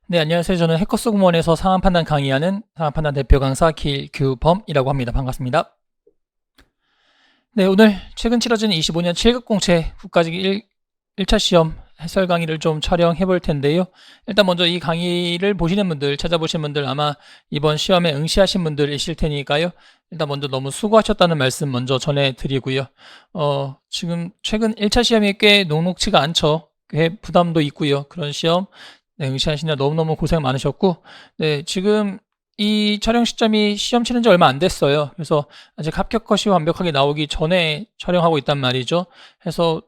네, 안녕하세요. 저는 해커스 공무원에서 상황 판단 강의하는 상황 판단 대표 강사 길규범이라고 합니다. 반갑습니다. 네, 오늘 최근 치러진 25년 7급 공채 국가직 1차 시험 해설 강의를 좀 촬영해 볼 텐데요. 일단 먼저 이 강의를 보시는 분들, 찾아보신 분들 아마 이번 시험에 응시하신 분들이실 테니까요. 일단 먼저 너무 수고하셨다는 말씀 먼저 전해드리고요. 지금 최근 1차 시험이 꽤 녹록치가 않죠. 꽤 부담도 있고요. 그런 시험 네, 응시하시느라 너무너무 고생 많으셨고, 네, 지금 이 촬영 시점이 시험 치른 지 얼마 안 됐어요. 그래서 아직 합격 컷이 완벽하게 나오기 전에 촬영하고 있단 말이죠. 해서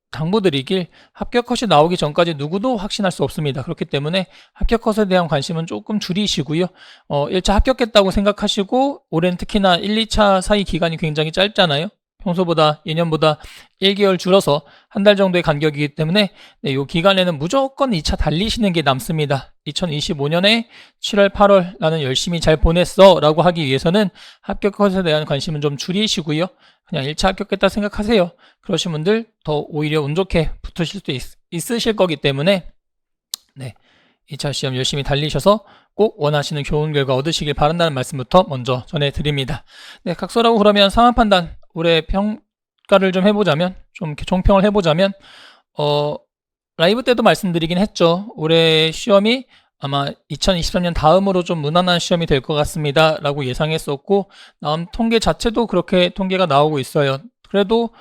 당부드리길 합격 컷이 나오기 전까지 누구도 확신할 수 없습니다. 그렇기 때문에 합격 컷에 대한 관심은 조금 줄이시고요. 1차 합격했다고 생각하시고 올해는 특히나 1, 2차 사이 기간이 굉장히 짧잖아요. 평소보다 예년보다 1개월 줄어서 한 달 정도의 간격이기 때문에 네, 이 기간에는 무조건 2차 달리시는 게 남습니다. 2025년에 7월, 8월 나는 열심히 잘 보냈어 라고 하기 위해서는 합격 컷에 대한 관심은 좀 줄이시고요. 그냥 1차 합격했다 생각하세요. 그러신 분들 더 오히려 운 좋게 붙으실 수 있으실 거기 때문에 네, 2차 시험 열심히 달리셔서 꼭 원하시는 좋은 결과 얻으시길 바란다는 말씀부터 먼저 전해드립니다. 네, 각서라고 그러면 상황 판단 올해 평가를 좀 해보자면 좀 이렇게 총평을 해보자면 라이브 때도 말씀드리긴 했죠. 올해 시험이 아마 2023년 다음으로 좀 무난한 시험이 될 것 같습니다 라고 예상했었고 나온 통계 자체도 그렇게 통계가 나오고 있어요. 그래도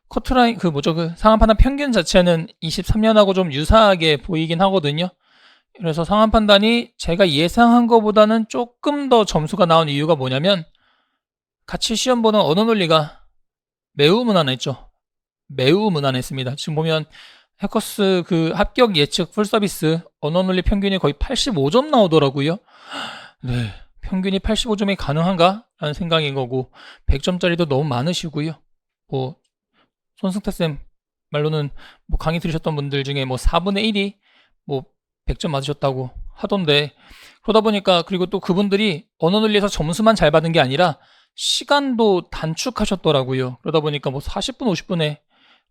커트라인 그 상황 판단 평균 자체는 23년하고 좀 유사하게 보이긴 하거든요. 그래서 상황 판단이 제가 예상한 것보다는 조금 더 점수가 나온 이유가 뭐냐면 같이 시험 보는 언어 논리가 매우 무난했죠. 매우 무난했습니다. 지금 보면 해커스 그 합격 예측 풀서비스 언어 논리 평균이 거의 85점 나오더라고요. 네, 평균이 85점이 가능한가? 라는 생각인 거고 100점짜리도 너무 많으시고요. 뭐 손승태쌤 말로는 뭐 강의 들으셨던 분들 중에 뭐 4분의 1이 뭐 100점 맞으셨다고 하던데 그러다 보니까 그리고 또 그분들이 언어 논리에서 점수만 잘 받은 게 아니라 시간도 단축하셨더라고요. 그러다 보니까 뭐 40분, 50분에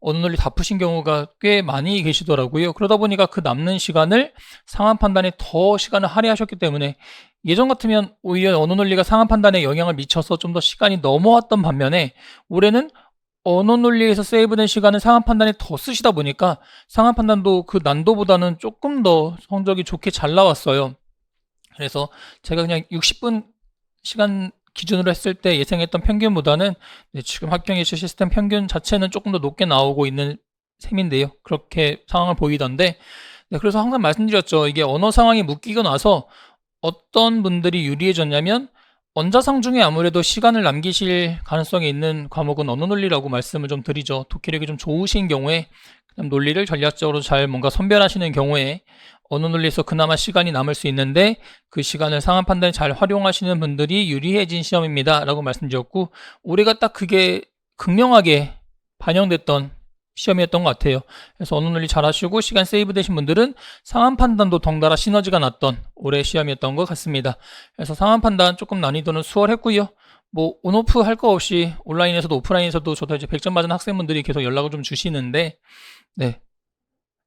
언어 논리 다 푸신 경우가 꽤 많이 계시더라고요. 그러다 보니까 그 남는 시간을 상황 판단에 더 시간을 할애하셨기 때문에 예전 같으면 오히려 언어 논리가 상황 판단에 영향을 미쳐서 좀 더 시간이 넘어왔던 반면에 올해는 언어 논리에서 세이브된 시간을 상황 판단에 더 쓰시다 보니까 상황 판단도 그 난도보다는 조금 더 성적이 좋게 잘 나왔어요. 그래서 제가 그냥 60분 시간 기준으로 했을 때 예상했던 평균보다는 네, 지금 합격 예측 시스템 평균 자체는 조금 더 높게 나오고 있는 셈인데요. 그렇게 상황을 보이던데 네, 그래서 항상 말씀드렸죠. 이게 언어 상황이 묶이고 나서 어떤 분들이 유리해졌냐면 원자상 중에 아무래도 시간을 남기실 가능성이 있는 과목은 언어 논리라고 말씀을 좀 드리죠. 독해력이 좀 좋으신 경우에 그다음 논리를 전략적으로 잘 뭔가 선별하시는 경우에 언어 논리에서 그나마 시간이 남을 수 있는데 그 시간을 상황 판단에 잘 활용하시는 분들이 유리해진 시험입니다 라고 말씀드렸고 올해가 딱 그게 극명하게 반영됐던 시험이었던 것 같아요. 그래서 언어 논리 잘 하시고 시간 세이브 되신 분들은 상황 판단도 덩달아 시너지가 났던 올해 시험이었던 것 같습니다. 그래서 상황 판단 조금 난이도는 수월했고요. 뭐 온오프 할 거 없이 온라인에서도 오프라인에서도 저도 이제 100점 맞은 학생분들이 계속 연락을 좀 주시는데 네,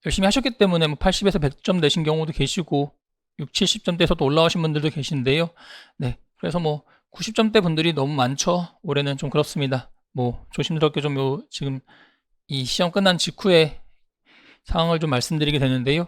열심히 하셨기 때문에 뭐 80에서 100점 내신 경우도 계시고 6, 70점대에서도 올라오신 분들도 계신데요. 네, 그래서 뭐 90점대 분들이 너무 많죠. 올해는 좀 그렇습니다. 뭐 조심스럽게 좀 지금 이 시험 끝난 직후에 상황을 좀 말씀드리게 되는데요.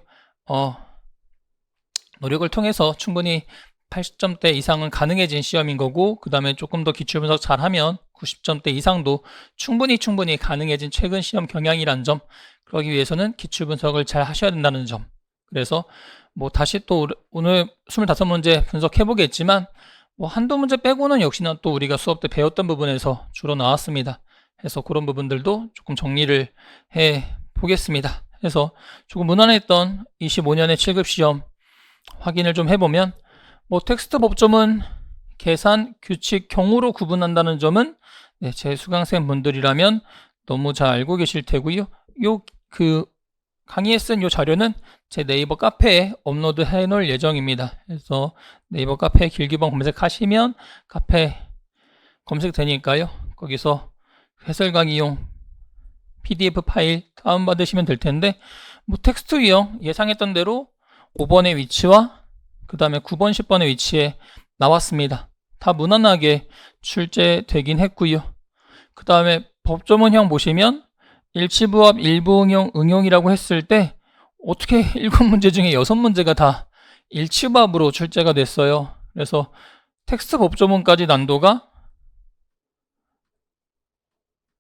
노력을 통해서 충분히 80점대 이상은 가능해진 시험인 거고 그 다음에 조금 더 기출분석 잘하면 90점대 이상도 충분히 가능해진 최근 시험 경향이라는 점 그러기 위해서는 기출분석을 잘 하셔야 된다는 점 그래서 뭐 다시 또 오늘 25문제 분석해 보겠지만 뭐 한두 문제 빼고는 역시나 또 우리가 수업 때 배웠던 부분에서 주로 나왔습니다. 해서 그런 부분들도 조금 정리를 해 보겠습니다. 해서 조금 무난했던 25년의 7급 시험 확인을 좀 해보면 뭐 텍스트 법점은 계산, 규칙, 경우로 구분한다는 점은 네, 제 수강생 분들이라면 너무 잘 알고 계실 테고요. 요 그 강의에 쓴 요 자료는 제 네이버 카페에 업로드 해 놓을 예정입니다. 그래서 네이버 카페 길기범 검색하시면 카페 검색되니까요. 거기서 해설 강의용 PDF 파일 다운받으시면 될 텐데 뭐 텍스트 유형 예상했던 대로 5번의 위치와 그 다음에 9번, 10번의 위치에 나왔습니다. 다 무난하게 출제되긴 했고요. 그 다음에 법조문형 보시면 일치부합 일부 응용이라고 했을 때 어떻게 7문제 중에 6문제가 다 일치부합으로 출제가 됐어요. 그래서 텍스트 법조문까지 난도가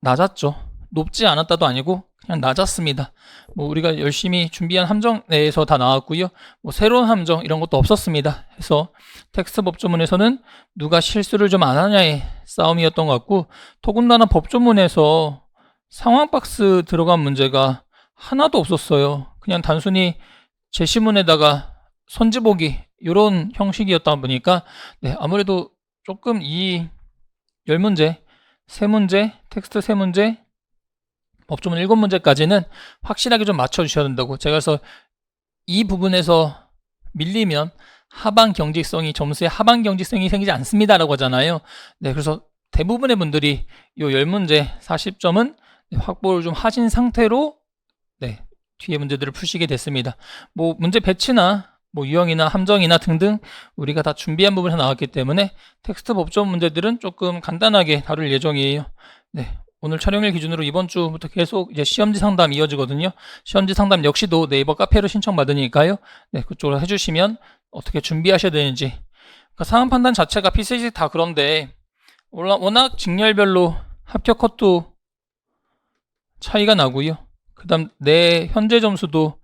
낮았죠. 높지 않았다도 아니고 그냥 낮았습니다. 뭐 우리가 열심히 준비한 함정 내에서 다 나왔고요. 뭐 새로운 함정 이런 것도 없었습니다. 그래서 텍스트 법조문에서는 누가 실수를 좀 안 하냐의 싸움이었던 것 같고, 더군다나 법조문에서 상황 박스 들어간 문제가 하나도 없었어요. 그냥 단순히 제시문에다가 선지보기 이런 형식이었다 보니까 아무래도 조금 이 10문제, 3문제, 텍스트 3문제, 법조문 7문제까지는 확실하게 좀 맞춰주셔야 된다고. 제가 그래서 이 부분에서 밀리면 하방 경직성이, 점수에 하방 경직성이 생기지 않습니다라고 하잖아요. 그래서 대부분의 분들이 이 10문제 40점은 확보를 좀 하신 상태로 뒤에 문제들을 푸시게 됐습니다. 뭐 문제 배치나 뭐 유형이나 함정이나 등등 우리가 다 준비한 부분에서 나왔기 때문에 텍스트 법조문 문제들은 조금 간단하게 다룰 예정이에요. 오늘 촬영일 기준으로 이번 주부터 계속 이제 시험지 상담 이어지거든요. 시험지 상담 역시도 네이버 카페로 신청받으니까요. 그쪽으로 해주시면 어떻게 준비하셔야 되는지. 그러니까 상황 판단 자체가 PCC 다 그런데 워낙 직렬별로 합격 컷도 차이가 나고요. 그 다음 나의 현재 점수도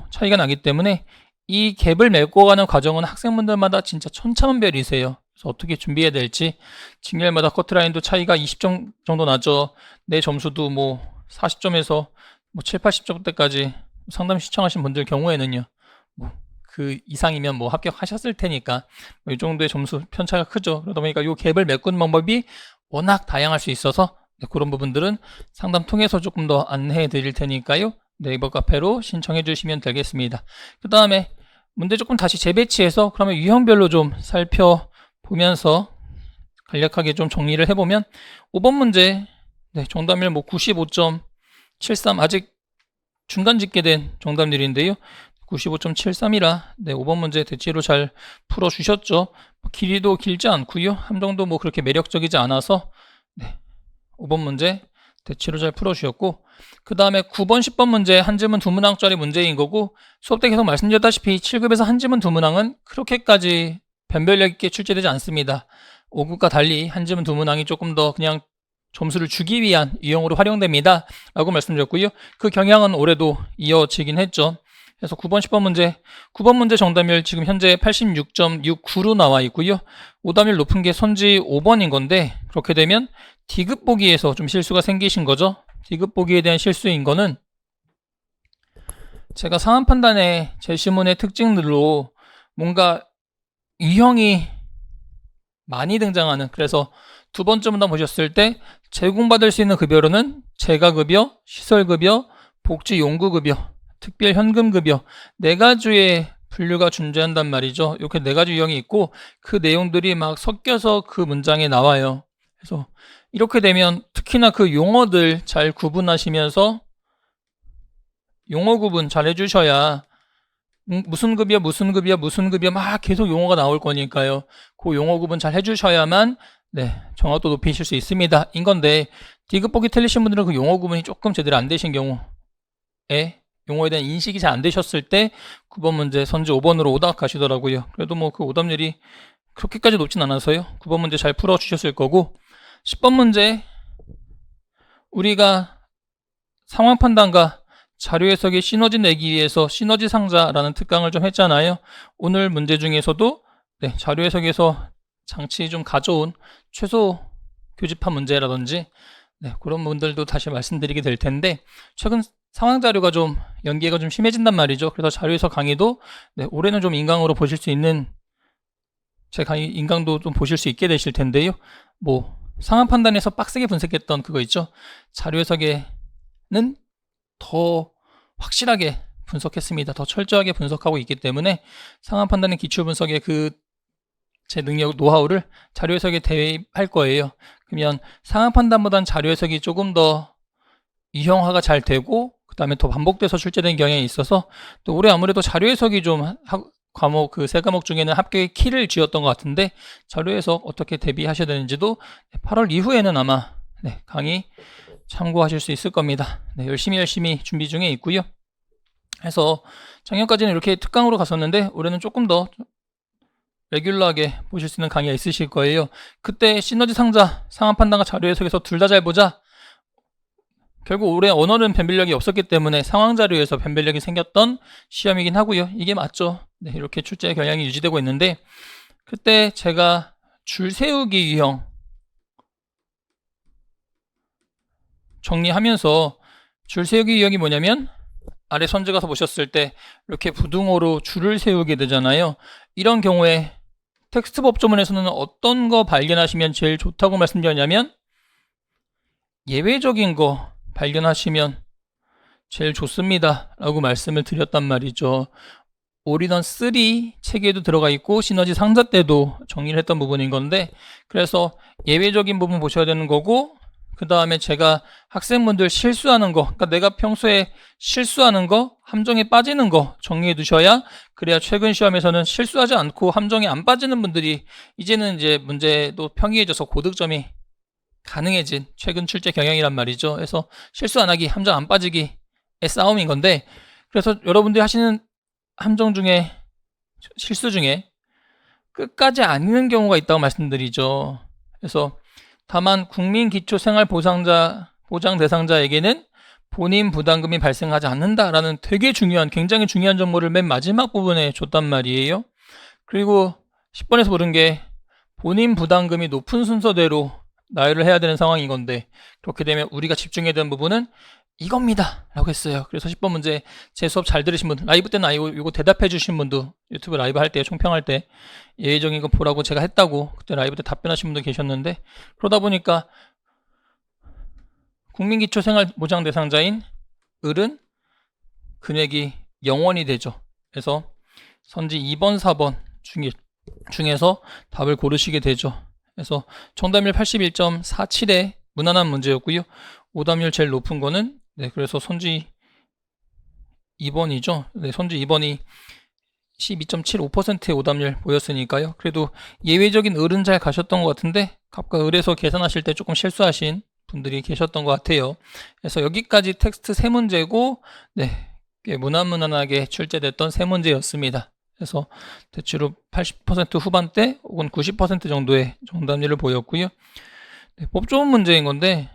차이가 나기 때문에 이 갭을 메꿔가는 과정은 학생분들마다 진짜 천차만별이세요. 그래서 어떻게 준비해야 될지, 직렬마다 커트라인도 차이가 20점 정도 나죠. 내 점수도 뭐 40점에서 뭐 7, 80점대까지 상담 신청하신 분들 경우에는요, 뭐 그 이상이면 뭐 합격하셨을 테니까 이 정도의 점수 편차가 크죠. 그러다 보니까 이 갭을 메꾸는 방법이 워낙 다양할 수 있어서 그런 부분들은 상담 통해서 조금 더 안내해 드릴 테니까요. 네이버 카페로 신청해 주시면 되겠습니다. 그 다음에 문제 조금 다시 재배치해서 그러면 유형별로 좀 살펴보면서 간략하게 좀 정리를 해보면 5번 문제 정답률 뭐 95.73 아직 중간 집계된 정답률인데요. 95.73이라 5번 문제 대체로 잘 풀어주셨죠. 길이도 길지 않고요. 함정도 뭐 그렇게 매력적이지 않아서 5번 문제 대체로 잘 풀어주셨고, 그 다음에 9번, 10번 문제 한 지문 두 문항짜리 문제인 거고, 수업 때 계속 말씀드렸다시피 7급에서 한 지문 두 문항은 그렇게까지 변별력 있게 출제되지 않습니다. 5급과 달리 한 지문 두 문항이 조금 더 그냥 점수를 주기 위한 유형으로 활용됩니다 라고 말씀드렸고요. 그 경향은 올해도 이어지긴 했죠. 그래서 9번, 10번 문제 정답률 지금 현재 86.69로 나와 있고요. 오답률 높은 게 선지 5번인 건데, 그렇게 되면 D급 보기에서 좀 실수가 생기신 거죠. D급 보기에 대한 실수인 거는 제가 상황 판단의 제시문의 특징들로 뭔가 유형이 많이 등장하는, 그래서 두 번째 문단 보셨을 때 제공받을 수 있는 급여로는 재가급여, 시설급여, 복지용구급여, 특별현금급여 4가지의 분류가 존재한단 말이죠. 이렇게 4가지 유형이 있고 그 내용들이 막 섞여서 그 문장에 나와요. 그래서 이렇게 되면 특히나 그 용어들 잘 구분하시면서 용어 구분 잘 해주셔야 무슨 급여 막 계속 용어가 나올 거니까요. 그 용어 구분 잘 해주셔야만 정확도 높이실 수 있습니다. 인 건데 D급 보기 틀리신 분들은 그 용어 구분이 조금 제대로 안 되신 경우에 용어에 대한 인식이 잘 안 되셨을 때 9번 문제 선지 5번으로 오답 가시더라고요. 그래도 뭐 그 오답률이 그렇게까지 높진 않아서요. 9번 문제 잘 풀어주셨을 거고, 10번 문제 우리가 상황 판단과 자료 해석의 시너지 내기 위해서 시너지 상자라는 특강을 좀 했잖아요. 오늘 문제 중에서도 자료 해석에서 장치 좀 가져온 최소 교집합 문제라든지 그런 분들도 다시 말씀드리게 될 텐데, 최근 상황 자료가 좀 연계가 좀 심해진단 말이죠. 그래서 자료 해석 강의도 올해는 좀 인강으로 보실 수 있는 제 강의 인강도 좀 보실 수 있게 되실 텐데요. 뭐 상황 판단에서 빡세게 분석했던 그거 있죠. 자료 해석에는 더 확실하게 분석했습니다. 더 철저하게 분석하고 있기 때문에 상황 판단의 기출 분석의 그 제 능력, 노하우를 자료 해석에 대입할 거예요. 그러면 상황 판단보다는 자료 해석이 조금 더 유형화가 잘 되고, 그 다음에 또 반복돼서 출제된 경향이 있어서 또 올해 아무래도 자료 해석이 좀 과목 그 세 과목 중에는 합격의 키를 쥐었던 것 같은데 자료 해석 어떻게 대비하셔야 되는지도 8월 이후에는 아마 강의 참고하실 수 있을 겁니다. 열심히 준비 중에 있고요. 그래서 작년까지는 이렇게 특강으로 갔었는데 올해는 조금 더 레귤러하게 보실 수 있는 강의가 있으실 거예요. 그때 시너지 상자, 상황 판단과 자료 해석에서 둘 다 잘 보자. 결국 올해 언어는 변별력이 없었기 때문에 상황 자료에서 변별력이 생겼던 시험이긴 하고요. 이게 맞죠. 이렇게 출제 경향이 유지되고 있는데 그때 제가 줄 세우기 유형 정리하면서 줄 세우기 유형이 뭐냐면 아래 선지 가서 보셨을 때 이렇게 부등호로 줄을 세우게 되잖아요. 이런 경우에 텍스트 법조문에서는 어떤 거 발견하시면 제일 좋다고 말씀드렸냐면 예외적인 거 발견하시면 제일 좋습니다 라고 말씀을 드렸단 말이죠. 올인원 3 체계에도 들어가 있고 시너지 상자 때도 정리를 했던 부분인 건데 그래서 예외적인 부분 보셔야 되는 거고 그 다음에 제가 학생분들 실수하는 거, 그러니까 내가 평소에 실수하는 거, 함정에 빠지는 거 정리해 두셔야 그래야 최근 시험에서는 실수하지 않고 함정에 안 빠지는 분들이 이제는 이제 문제도 평이해져서 고득점이 가능해진 최근 출제 경향이란 말이죠. 그래서 실수 안 하기, 함정 안 빠지기의 싸움인 건데 그래서 여러분들이 하시는 함정 중에 실수 중에 끝까지 안 읽는 경우가 있다고 말씀드리죠. 그래서 다만 국민기초생활보장 대상자에게는 본인 부담금이 발생하지 않는다라는 되게 중요한 굉장히 중요한 정보를 맨 마지막 부분에 줬단 말이에요. 그리고 10번에서 물은 게 본인 부담금이 높은 순서대로 나열을 해야 되는 상황인 건데 그렇게 되면 우리가 집중해야 되는 부분은 이겁니다 라고 했어요. 그래서 10번 문제 제 수업 잘 들으신 분 라이브 때는 이거 대답해 주신 분도 유튜브 라이브 할 때 총평할 때 예외적인 거 보라고 제가 했다고 그때 라이브 때 답변하신 분도 계셨는데 그러다 보니까 국민기초생활보장 대상자인 을은 금액이 0원이 되죠. 그래서 선지 2번 4번 중에서 답을 고르시게 되죠. 그래서 정답률 81.47의 무난한 문제였고요. 오답률 제일 높은 거는 그래서 선지 2번이죠. 선지 2번이 12.75%의 오답률 보였으니까요. 그래도 예외적인 을은 잘 가셨던 것 같은데 각각 을에서 계산하실 때 조금 실수하신 분들이 계셨던 것 같아요. 그래서 여기까지 텍스트 3문제고 꽤 무난무난하게 출제됐던 3문제였습니다. 그래서 대체로 80% 후반대 혹은 90% 정도의 정답률을 보였고요. 법조문 문제인 건데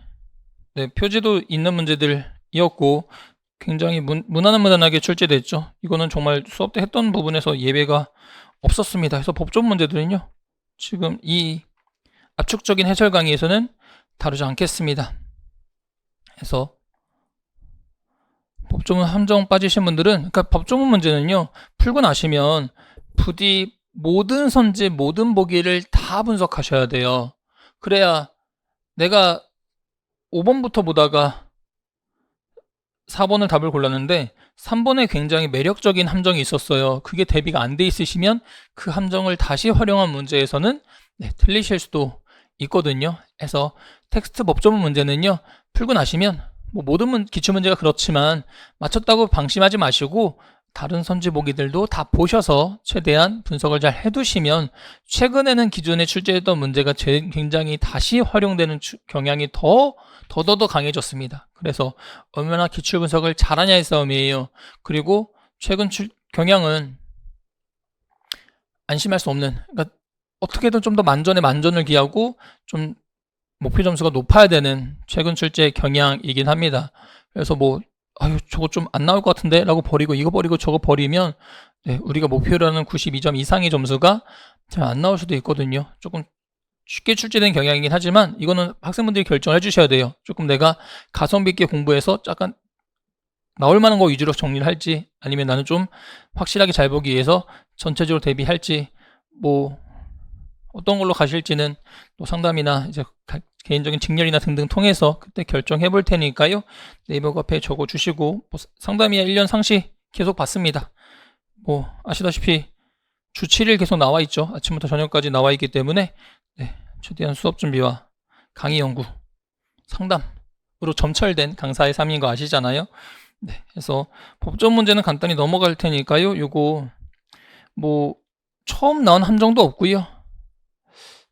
표지도 있는 문제들이었고 굉장히 무난하게 출제됐죠. 이거는 정말 수업 때 했던 부분에서 예외가 없었습니다. 그래서 법조문 문제들은요 지금 이 압축적인 해설 강의에서는 다루지 않겠습니다. 그래서 법조문 함정 빠지신 분들은 그러니까 법조문 문제는요 풀고 나시면 부디 모든 선지 모든 보기를 다 분석하셔야 돼요. 그래야 내가 5번부터 보다가 4번을 답을 골랐는데 3번에 굉장히 매력적인 함정이 있었어요. 그게 대비가 안 돼 있으시면 그 함정을 다시 활용한 문제에서는 틀리실 수도 있거든요. 그래서 텍스트 법조문 문제는요 풀고 나시면 모든 기출문제가 그렇지만 맞췄다고 방심하지 마시고 다른 선지 보기들도 다 보셔서 최대한 분석을 잘 해두시면 최근에는 기존에 출제했던 문제가 굉장히 다시 활용되는 경향이 더 강해졌습니다. 그래서 얼마나 기출 분석을 잘하냐의 싸움이에요. 그리고 최근 경향은 안심할 수 없는, 그러니까 어떻게든 좀 더 만전을 기하고 좀 목표 점수가 높아야 되는 최근 출제 경향이긴 합니다. 그래서 저거 좀 안 나올 것 같은데 라고 버리고 이거 버리고 저거 버리면 우리가 목표로 하는 92점 이상의 점수가 잘 안 나올 수도 있거든요. 조금 쉽게 출제된 경향이긴 하지만 이거는 학생분들이 결정을 해주셔야 돼요. 조금 내가 가성비 있게 공부해서 약간 나올 만한 거 위주로 정리를 할지 아니면 나는 좀 확실하게 잘 보기 위해서 전체적으로 대비할지 어떤 걸로 가실지는 또 상담이나 이제 개인적인 직렬이나 등등 통해서 그때 결정해 볼 테니까요. 네이버 카페에 적어 주시고 상담이야 1년 상시 계속 받습니다. 아시다시피 주 7일 계속 나와 있죠. 아침부터 저녁까지 나와 있기 때문에 최대한 수업 준비와 강의 연구, 상담으로 점철된 강사의 삶인 거 아시잖아요. 네, 그래서 법전 문제는 간단히 넘어갈 테니까요. 요거 뭐 처음 나온 함정도 없고요.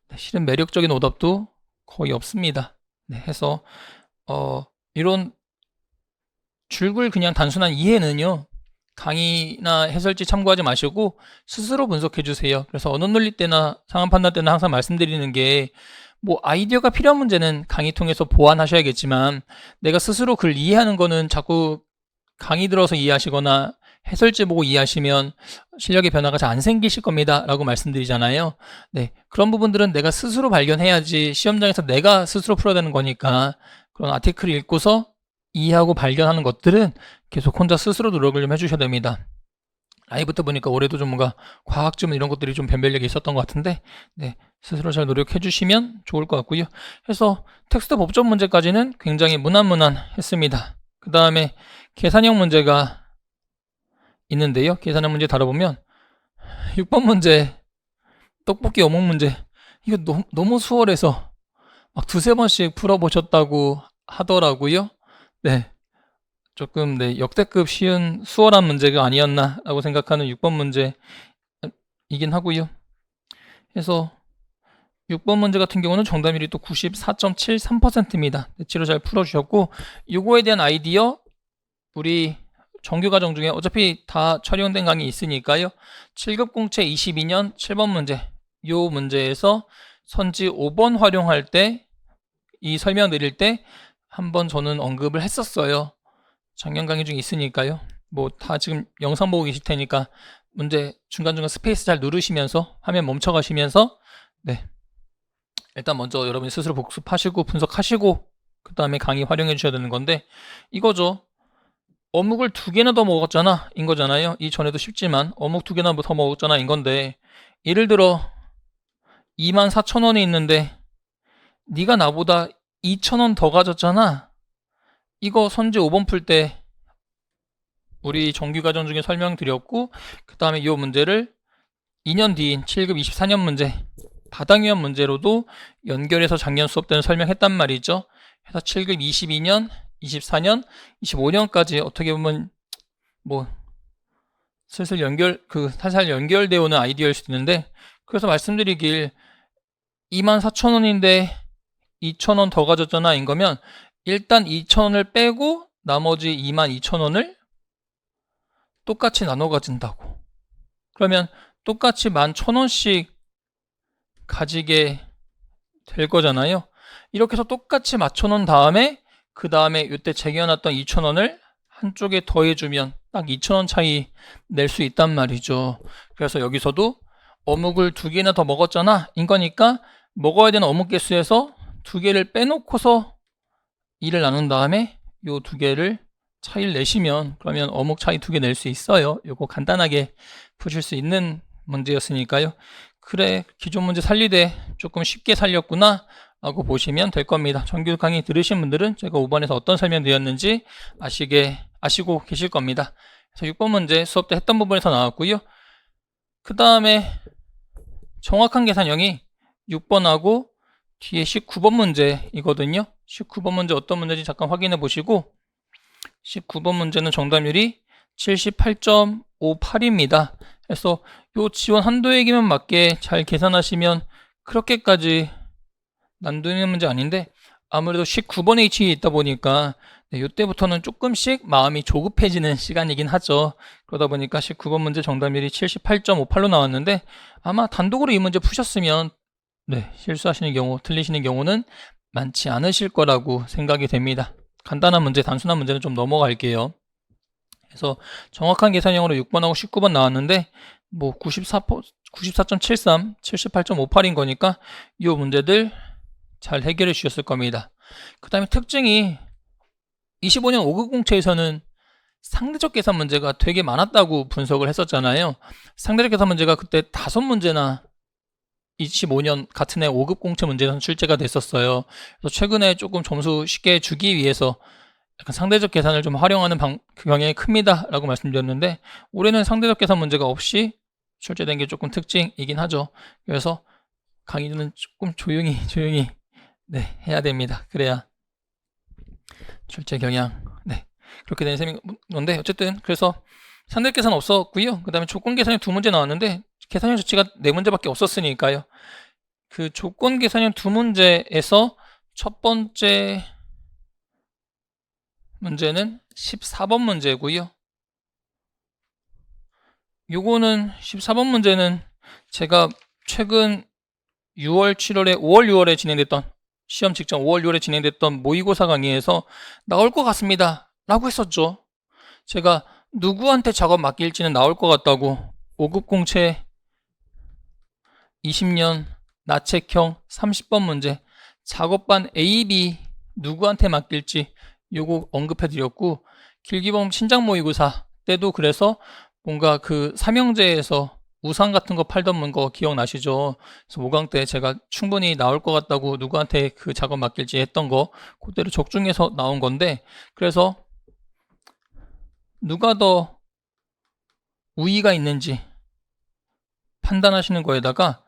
네, 실은 매력적인 오답도 거의 없습니다. 네, 해서 이런 줄글 그냥 단순한 이해는요, 강의나 해설지 참고하지 마시고 스스로 분석해 주세요. 그래서 언어 논리 때나 상황 판단 때는 항상 말씀드리는 게, 뭐 아이디어가 필요한 문제는 강의 통해서 보완하셔야겠지만, 내가 스스로 글 이해하는 거는 자꾸 강의 들어서 이해하시거나 해설지 보고 이해하시면 실력의 변화가 잘 안 생기실 겁니다 라고 말씀드리잖아요. 네, 그런 부분들은 내가 스스로 발견해야지 시험장에서 내가 스스로 풀어야 되는 거니까, 그런 아티클을 읽고서 이해하고 발견하는 것들은 계속 혼자 스스로 노력을 좀 해주셔야 됩니다. 라이브부터 보니까 올해도 좀 뭔가 과학 질문 이런 것들이 좀 변별력이 있었던 것 같은데, 네, 스스로 잘 노력해 주시면 좋을 것 같고요. 그래서 텍스트 법전 문제까지는 굉장히 무난무난했습니다. 그 다음에 계산형 문제가 있는데요. 계산형 문제 다뤄보면 6번 문제, 떡볶이 어묵 문제, 이거 너무 수월해서 막 두세 번씩 풀어보셨다고 하더라고요. 네, 조금 역대급 쉬운 수월한 문제가 아니었나 라고 생각하는 6번 문제이긴 하고요. 그래서 6번 문제 같은 경우는 정답률이 또 94.73%입니다. 대체로 잘 풀어주셨고, 이거에 대한 아이디어 우리 정규과정 중에 어차피 다 촬영된 강의 있으니까요. 7급 공채 22년 7번 문제, 이 문제에서 선지 5번 활용할 때, 이 설명 드릴 때 한번 저는 언급을 했었어요. 작년 강의 중에 있으니까요. 뭐 다 지금 영상 보고 계실 테니까 문제 중간중간 스페이스 잘 누르시면서 화면 멈춰가시면서, 네, 일단 먼저 여러분이 스스로 복습하시고 분석하시고 그 다음에 강의 활용해 주셔야 되는 건데, 이거죠. 어묵을 2개나 더 먹었잖아 인 거잖아요. 이전에도 쉽지만 어묵 2개나 더 먹었잖아 인 건데, 예를 들어 24,000원이 있는데 네가 나보다 2,000원 더 가졌잖아. 이거 선지 5번 풀 때 우리 정규과정 중에 설명드렸고, 그 다음에 이 문제를 2년 뒤인 7급 24년 문제 바닥유형 문제로도 연결해서 작년 수업 때는 설명했단 말이죠. 그래서 7급 22년, 24년, 25년까지 어떻게 보면 뭐 슬슬 살살 연결되어 오는 아이디어일 수도 있는데, 그래서 말씀드리길 24,000원인데 2,000원 더 가졌잖아 인 거면, 일단 2,000원을 빼고 나머지 22,000원을 똑같이 나눠 가진다고. 그러면 똑같이 11,000원씩 가지게 될 거잖아요. 이렇게 해서 똑같이 맞춰놓은 다음에 그 다음에 이때 쟁여놨던 2,000원을 한쪽에 더해주면 딱 2,000원 차이 낼 수 있단 말이죠. 그래서 여기서도 어묵을 2개나 더 먹었잖아 인 거니까, 먹어야 되는 어묵 개수에서 2개를 빼놓고서 2를 나눈 다음에 요 2개를 차이를 내시면, 그러면 어묵 차이 2개 낼 수 있어요. 요거 간단하게 푸실 수 있는 문제였으니까요. 그래, 기존 문제 살리되 조금 쉽게 살렸구나 라고 보시면 될 겁니다. 정규 강의 들으신 분들은 제가 5번에서 어떤 설명 드렸는지 아시고 계실 겁니다. 그래서 6번 문제 수업 때 했던 부분에서 나왔고요. 그 다음에 정확한 계산형이 6번하고 뒤에 19번 문제이거든요. 19번 문제 어떤 문제인지 잠깐 확인해 보시고, 19번 문제는 정답률이 78.58입니다. 그래서 요 지원 한도액에만 맞게 잘 계산하시면 그렇게까지 난도 있는 문제 아닌데, 아무래도 19번 H에 있다 보니까 이때부터는 조금씩 마음이 조급해지는 시간이긴 하죠. 그러다 보니까 19번 문제 정답률이 78.58로 나왔는데, 아마 단독으로 이 문제 푸셨으면 실수하시는 경우, 틀리시는 경우는 많지 않으실 거라고 생각이 됩니다. 간단한 문제, 단순한 문제는 좀 넘어갈게요. 그래서 정확한 계산형으로 6번하고 19번 나왔는데, 뭐 94.73, 78.58인 거니까 이 문제들 잘 해결해 주셨을 겁니다. 그 다음에 특징이 25년 5급 공채에서는 상대적 계산 문제가 되게 많았다고 분석을 했었잖아요. 상대적 계산 문제가 그때 5문제나 25년 같은 해 5급 공채 문제는 출제가 됐었어요. 그래서 최근에 조금 점수 쉽게 주기 위해서 약간 상대적 계산을 좀 활용하는 그 경향이 큽니다 라고 말씀드렸는데, 올해는 상대적 계산 문제가 없이 출제된 게 조금 특징이긴 하죠. 그래서 강의는 조금 조용히 해야 됩니다. 그래야 출제 경향 그렇게 된 셈인 건데, 어쨌든 그래서 상대 계산 없었고요. 그 다음에 조건 계산이 2문제 나왔는데 계산형 조치가 4문제밖에 없었으니까요. 그 조건 계산형 2문제에서 첫 번째 문제는 14번 문제고요. 요거는 14번 문제는 제가 최근 5월 6월에 진행됐던 시험 직전 5월 6월에 진행됐던 모의고사 강의에서 나올 것 같습니다 라고 했었죠. 제가 누구한테 작업 맡길지는 나올 것 같다고 5급 공채 20년 나책형 30번 문제 작업반 A, B 누구한테 맡길지 요거 언급해드렸고 길기범 신작 모의고사 때도 그래서 뭔가 그 삼형제에서 우산 같은 거 팔던 거 기억나시죠? 그래서 5강 때 제가 충분히 나올 것 같다고 누구한테 그 작업 맡길지 했던 거 그대로 적중해서 나온 건데 그래서 누가 더 우위가 있는지 판단하시는 거에다가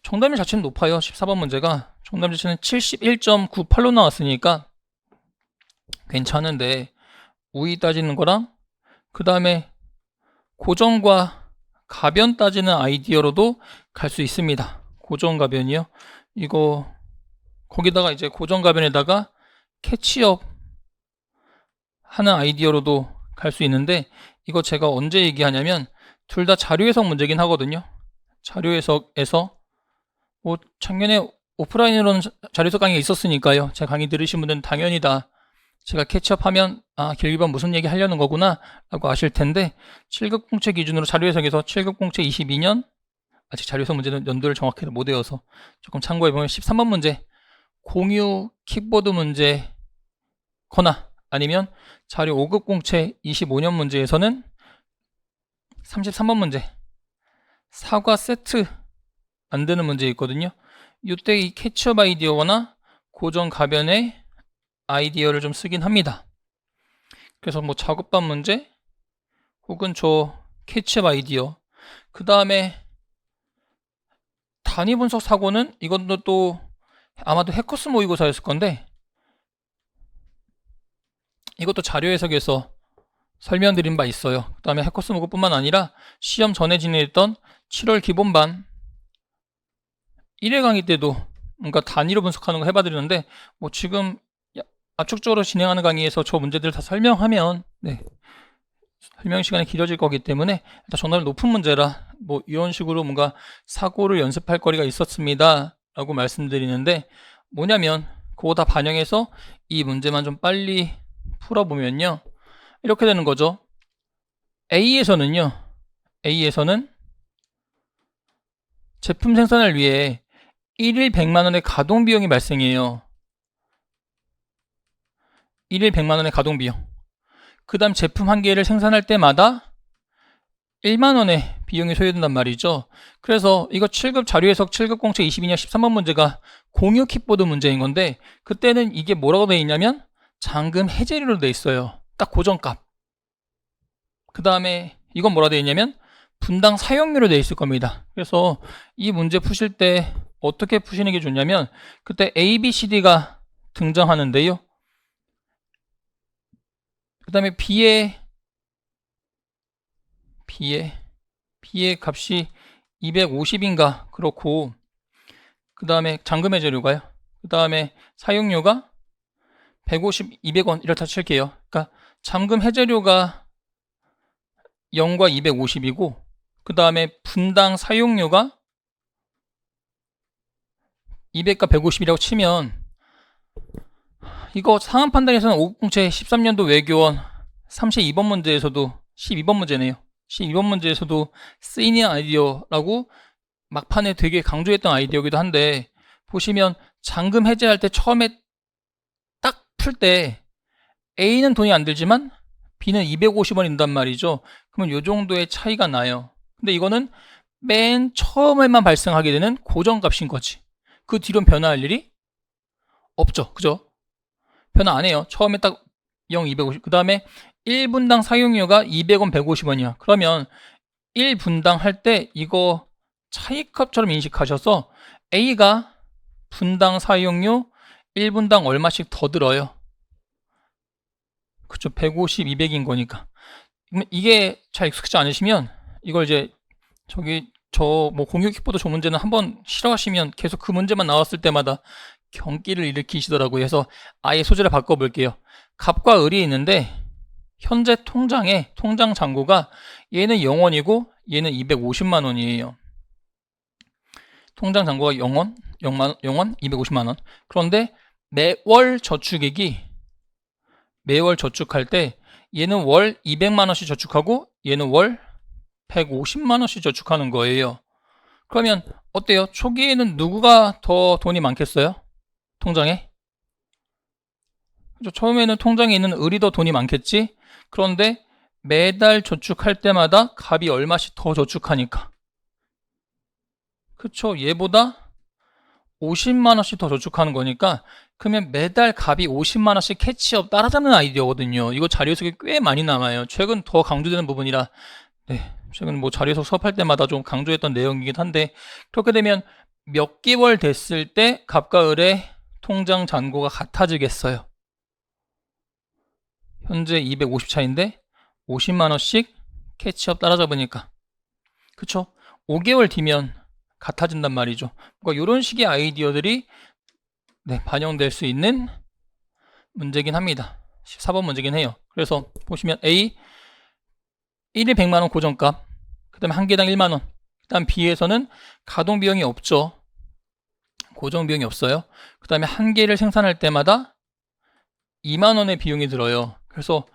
정답률 자체는 높아요. 14번 문제가 정답률 자체는 71.98로 나왔으니까 괜찮은데 우위 따지는 거랑 그 다음에 고정과 가변 따지는 아이디어로도 갈 수 있습니다. 고정 가변이요. 이거 거기다가 이제 고정 가변에다가 캐치업 하는 아이디어로도 갈 수 있는데 이거 제가 언제 얘기하냐면 둘 다 자료 해석 문제긴 하거든요. 자료 해석에서 뭐 작년에 오프라인으로는 자료 해석 강의가 있었으니까요. 제 강의 들으신 분들은 당연히 다 제가 캐치업하면 길기범 무슨 얘기 하려는 거구나 라고 아실 텐데 7급 공채 기준으로 자료 해석에서 7급 공채 22년 아직 자료 해석 문제는 연도를 정확히 못 외워서 조금 참고해보면 13번 문제 공유 킥보드 문제거나 아니면 자료 5급 공채 25년 문제에서는 33번 문제 사과 세트 만드는 문제 있거든요. 이때 이 캐치업 아이디어거나 고정 가변의 아이디어를 좀 쓰긴 합니다. 그래서 뭐 작업반 문제 혹은 저 캐치업 아이디어 그 다음에 단위 분석 사고는 이것도 또 아마도 해커스 모의고사였을 건데 이것도 자료 해석에서 설명드린 바 있어요. 그 다음에 해커스 모의고사뿐만 아니라 시험 전에 진행했던 7월 기본반 1회 강의 때도 뭔가 단위로 분석하는 거 해봐드리는데 뭐 지금 압축적으로 진행하는 강의에서 저 문제들 다 설명하면 설명 시간이 길어질 거기 때문에 일단 정답률 높은 문제라 뭐 이런 식으로 뭔가 사고를 연습할 거리가 있었습니다 라고 말씀드리는데 뭐냐면 그거 다 반영해서 이 문제만 좀 빨리 풀어보면요 이렇게 되는 거죠. A에서는 제품 생산을 위해 1일 100만원의 가동비용이 발생해요. 1일 100만원의 가동비용. 그 다음 제품 한 개를 생산할 때마다 1만원의 비용이 소요된단 말이죠. 그래서 이거 7급 자료 해석 7급 공채 22년 13번 문제가 공유 킥보드 문제인 건데 그때는 이게 뭐라고 되어 있냐면 잔금 해제료로 되어 있어요. 딱 고정값. 그 다음에 이건 뭐라 되어 있냐면 분당 사용료로 되어 있을 겁니다. 그래서 이 문제 푸실 때 어떻게 푸시는 게 좋냐면 그때 A, B, C, D가 등장하는데요. 그 다음에 B의 값이 250인가 그렇고 그 다음에 잔금 해제료가요. 그 다음에 사용료가 150, 200원 이렇다 칠게요. 그러니까 잔금 해제료가 0과 250이고 그 다음에 분당 사용료가 200과 150이라고 치면 이거 상한 판단에서는 5급 공채 13년도 외교원 32번 문제에서도 12번 문제네요. 12번 문제에서도 쓰이는 아이디어라고 막판에 되게 강조했던 아이디어이기도 한데 보시면 잔금 해제할 때 처음에 딱 풀 때 A는 돈이 안 들지만 B는 250원이 든단 말이죠. 그러면 이 정도의 차이가 나요. 근데 이거는 맨 처음에만 발생하게 되는 고정값인 거지. 그 뒤로는 변화할 일이 없죠. 그죠? 변화 안 해요. 처음에 딱 0, 250. 그 다음에 1분당 사용료가 200원, 150원이야. 그러면 1분당 할 때 이거 차이값처럼 인식하셔서 A가 분당 사용료 1분당 얼마씩 더 들어요. 그쵸. 150, 200인 거니까. 이게 잘 익숙하지 않으시면 이걸 이제 뭐 공유 킥보드 저 문제는 한번 싫어하시면 계속 그 문제만 나왔을 때마다 경기를 일으키시더라고요. 그래서 아예 소재를 바꿔볼게요. 갑과 을이 있는데 현재 통장에 통장 잔고가 얘는 0원이고 얘는 250만 원이에요. 통장 잔고가 0원, 250만 원. 그런데 매월 저축할 때 얘는 월 200만 원씩 저축하고 얘는 월 150만 원씩 저축하는 거예요. 그러면 어때요? 초기에는 누구가 더 돈이 많겠어요? 통장에? 처음에는 통장에 있는 을이 더 돈이 많겠지? 그런데 매달 저축할 때마다 갑이 얼마씩 더 저축하니까. 그쵸? 얘보다 50만 원씩 더 저축하는 거니까 그러면 매달 갑이 50만 원씩 캐치업 따라잡는 아이디어거든요. 이거 자료 해석이 꽤 많이 남아요. 최근 더 강조되는 부분이라 최근 뭐 자료 해석 수업할 때마다 좀 강조했던 내용이긴 한데 그렇게 되면 몇 개월 됐을 때 갑과 을의 통장 잔고가 같아지겠어요. 현재 250 차인데 50만 원씩 캐치업 따라잡으니까 그쵸? 5개월 뒤면 같아진단 말이죠. 그러니까 이런 식의 아이디어들이 반영될 수 있는 문제긴 합니다. 14번 문제긴 해요. 그래서 보시면 A 1일 100만원 고정값, 그 다음에 한 개당 1만원, 그 다음 B에서는 가동비용이 없죠. 고정비용이 없어요. 그 다음에 한 개를 생산할 때마다 2만원의 비용이 들어요. 그래서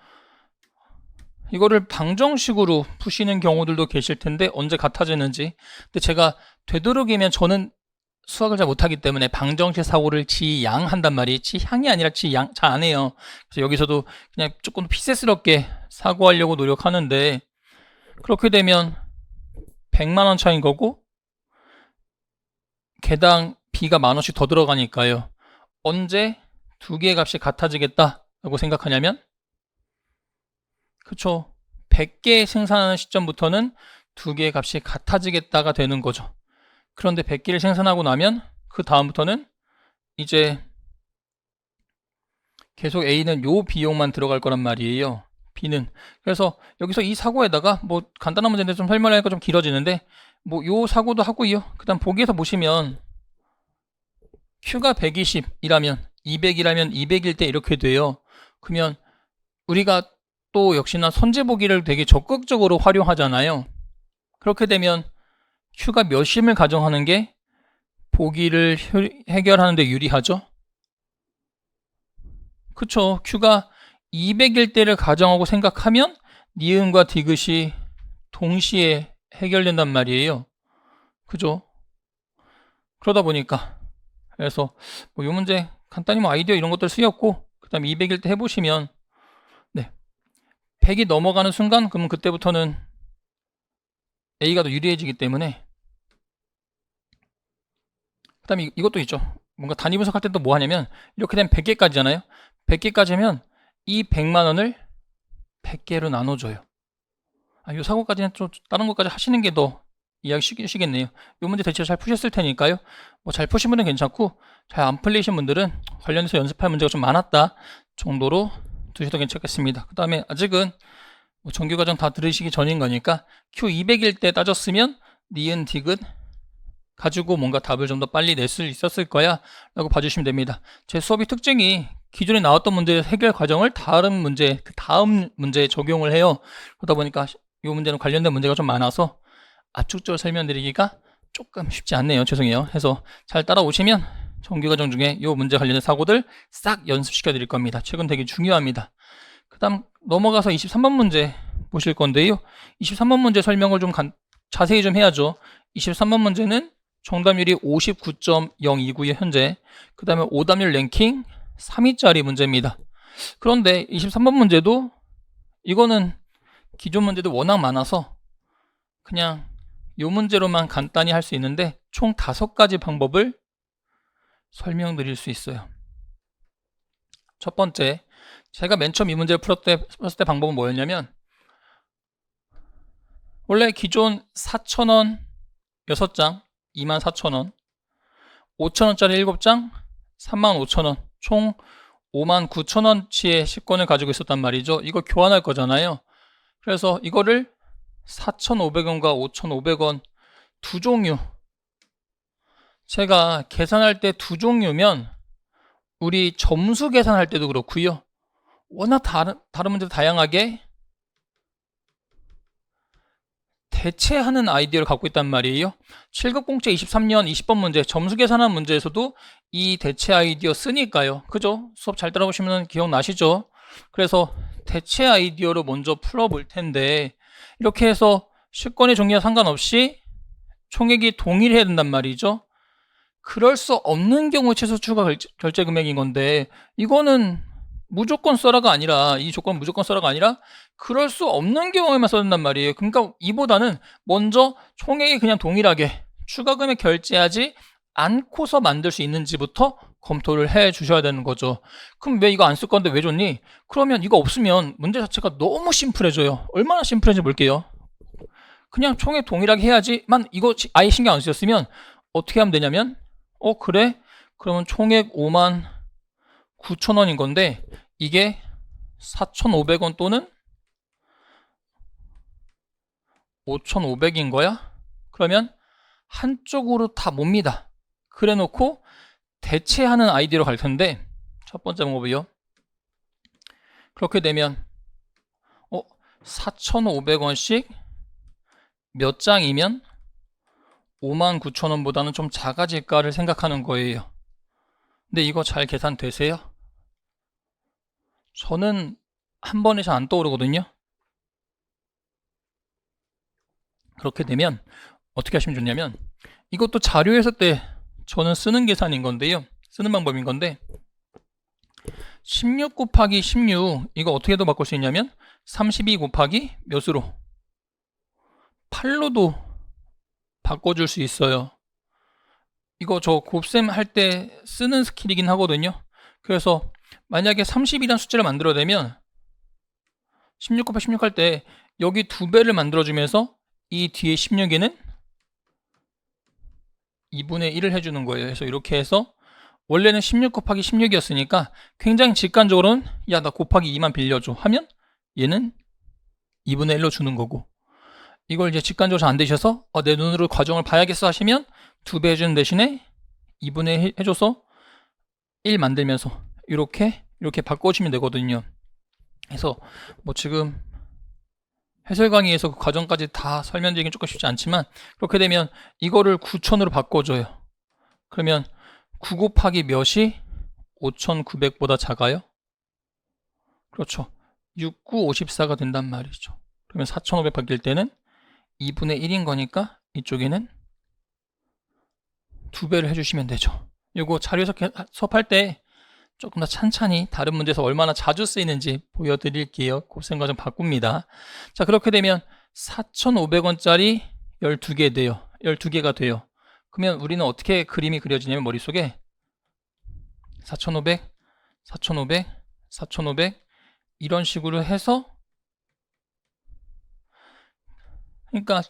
이거를 방정식으로 푸시는 경우들도 계실 텐데 언제 같아지는지. 근데 제가 되도록이면 저는 수학을 잘 못하기 때문에 방정식 사고를 지양한단 말이에요. 지향이 아니라 지양 잘 안 해요. 그래서 여기서도 그냥 조금 피세스럽게 사고하려고 노력하는데 그렇게 되면 100만원 차이인 거고 개당 B가 만원씩 더 들어가니까요. 언제 두 개의 값이 같아지겠다라고 생각하냐면 그쵸. 100개 생산하는 시점부터는 두 개의 값이 같아지겠다가 되는 거죠. 그런데 100개를 생산하고 나면 그 다음부터는 이제 계속 A는 요 비용만 들어갈 거란 말이에요. B는. 그래서 여기서 이 사고에다가 뭐 간단한 문제인데 좀 설명하니까 좀 길어지는데 뭐 요 사고도 하고요. 그 다음 보기에서 보시면 Q가 120이라면 200이라면 200일 때 이렇게 돼요. 그러면 우리가 또 역시나 선제보기를 되게 적극적으로 활용하잖아요. 그렇게 되면 Q가 몇심을 가정하는 게 보기를 해결하는 데 유리하죠? 그쵸. Q가 200일 때를 가정하고 생각하면 니은과 디귿이 동시에 해결된단 말이에요. 그죠? 그러다 보니까 그래서 뭐 이 문제 간단히 뭐 아이디어 이런 것들 쓰였고 그 다음에 200일 때 해보시면 100이 넘어가는 순간 그러면 그때부터는 A가 더 유리해지기 때문에 그 다음에 이것도 있죠. 뭔가 단위 분석할 때 또 뭐 하냐면 이렇게 되면 100개까지잖아요. 100개까지 하면 이 100만원을 100개로 나눠줘요. 이 사고까지는 좀 다른 것까지 하시는 게 더 이해하기 쉽겠네요. 이 문제 대체 잘 푸셨을 테니까요. 뭐 잘 푸신 분은 괜찮고 잘 안 풀리신 분들은 관련해서 연습할 문제가 좀 많았다 정도로 두셔도 괜찮겠습니다. 그 다음에 아직은 뭐 정규과정 다 들으시기 전인 거니까 Q 200일 때 따졌으면 니은 디귿 가지고 뭔가 답을 좀 더 빨리 낼 수 있었을 거야 라고 봐주시면 됩니다. 제 수업의 특징이 기존에 나왔던 문제 해결 과정을 다른 문제, 그 다음 문제에 적용을 해요. 그러다 보니까 이 문제는 관련된 문제가 좀 많아서 압축적으로 설명드리기가 조금 쉽지 않네요. 죄송해요. 해서 잘 따라오시면 정규과정 중에 이 문제 관련된 사고들 싹 연습시켜 드릴 겁니다. 최근 되게 중요합니다. 그 다음 넘어가서 23번 문제 보실 건데요. 23번 문제 설명을 좀 자세히 좀 해야죠. 23번 문제는 정답률이 59.029의 현재, 그 다음에 오답률 랭킹 3위짜리 문제입니다. 그런데 23번 문제도 이거는 기존 문제도 워낙 많아서 그냥 이 문제로만 간단히 할 수 있는데 총 5가지 방법을 설명드릴 수 있어요. 첫 번째, 제가 맨 처음 이 문제를 풀었을 때 방법은 뭐였냐면 원래 기존 4,000원 6장 24,000원 5,000원짜리 7장 35,000원 총 59,000원치의 식권을 가지고 있었단 말이죠. 이거 교환할 거잖아요. 그래서 이거를 4,500원과 5,500원 두 종류, 제가 계산할 때 두 종류면 우리 점수 계산할 때도 그렇고요. 워낙 다른 문제도 다양하게 대체하는 아이디어를 갖고 있단 말이에요. 7급 공채 23년 20번 문제, 점수 계산하는 문제에서도 이 대체 아이디어 쓰니까요. 그죠? 수업 잘 따라보시면 기억나시죠? 그래서 대체 아이디어로 먼저 풀어볼 텐데, 이렇게 해서 식권의 종류와 상관없이 총액이 동일해야 된단 말이죠. 그럴 수 없는 경우 최소 추가 결제 금액인 건데, 이거는 무조건 써라가 아니라, 이 조건 무조건 써라가 아니라 그럴 수 없는 경우에만 써야 된단 말이에요. 그러니까 이보다는 먼저 총액이 그냥 동일하게 추가 금액 결제하지 않고서 만들 수 있는지부터 검토를 해 주셔야 되는 거죠. 그럼 왜 이거 안 쓸 건데 왜 줬니? 그러면 이거 없으면 문제 자체가 너무 심플해져요. 얼마나 심플한지 볼게요. 그냥 총액 동일하게 해야지만, 이거 아예 신경 안 쓰였으면 어떻게 하면 되냐면, 그래? 그러면 총액 59,000원인 건데 이게 4,500원 또는 5,500인 거야? 그러면 한쪽으로 다 몹니다. 그래 놓고 대체하는 아이디어로 갈 텐데, 첫 번째 방법이요. 그렇게 되면 4,500원씩 몇 장이면 59,000원보다는 좀 작아질까를 생각하는 거예요. 근데 이거 잘 계산되세요? 저는 한 번에 잘 안 떠오르거든요. 그렇게 되면 어떻게 하시면 좋냐면, 이것도 자료에 쓸 때 저는 쓰는 계산인 건데요. 쓰는 방법인 건데, 16 곱하기 16 이거 어떻게도 바꿀 수 있냐면 32 곱하기 몇으로? 8로도 바꿔줄 수 있어요. 이거 저 곱셈 할 때 쓰는 스킬이긴 하거든요. 그래서 만약에 30이라는 숫자를 만들어내면 16 곱하기 16 할 때 여기 2배를 만들어주면서 이 뒤에 16에는 2분의 1을 해주는 거예요. 그래서 이렇게 해서 원래는 16 곱하기 16이었으니까 굉장히 직관적으로는 야, 나 곱하기 2만 빌려줘 하면 얘는 2분의 1로 주는 거고, 이걸 이제 직관적으로 잘 안 되셔서 내 눈으로 과정을 봐야겠어 하시면 2배 해주는 대신에 2분의 1 해줘서 1 만들면서 이렇게 바꿔주시면 되거든요. 그래서 뭐 지금 해설 강의에서 그 과정까지 다 설명드리긴 조금 쉽지 않지만, 그렇게 되면 이거를 9,000으로 바꿔줘요. 그러면 9 곱하기 몇이 5,900보다 작아요? 그렇죠. 6, 9, 54가 된단 말이죠. 그러면 4,500 바뀔 때는 2분의 1인 거니까 이쪽에는 2배를 해주시면 되죠. 이거 자료에서 수업할 때 조금 더 찬찬히 다른 문제에서 얼마나 자주 쓰이는지 보여드릴게요. 곱셈 과정 바꿉니다. 자, 그렇게 되면 4,500원짜리 12개 돼요. 12개가 돼요. 그러면 우리는 어떻게 그림이 그려지냐면, 머릿속에 4,500, 4,500, 4,500 이런 식으로 해서, 그러니까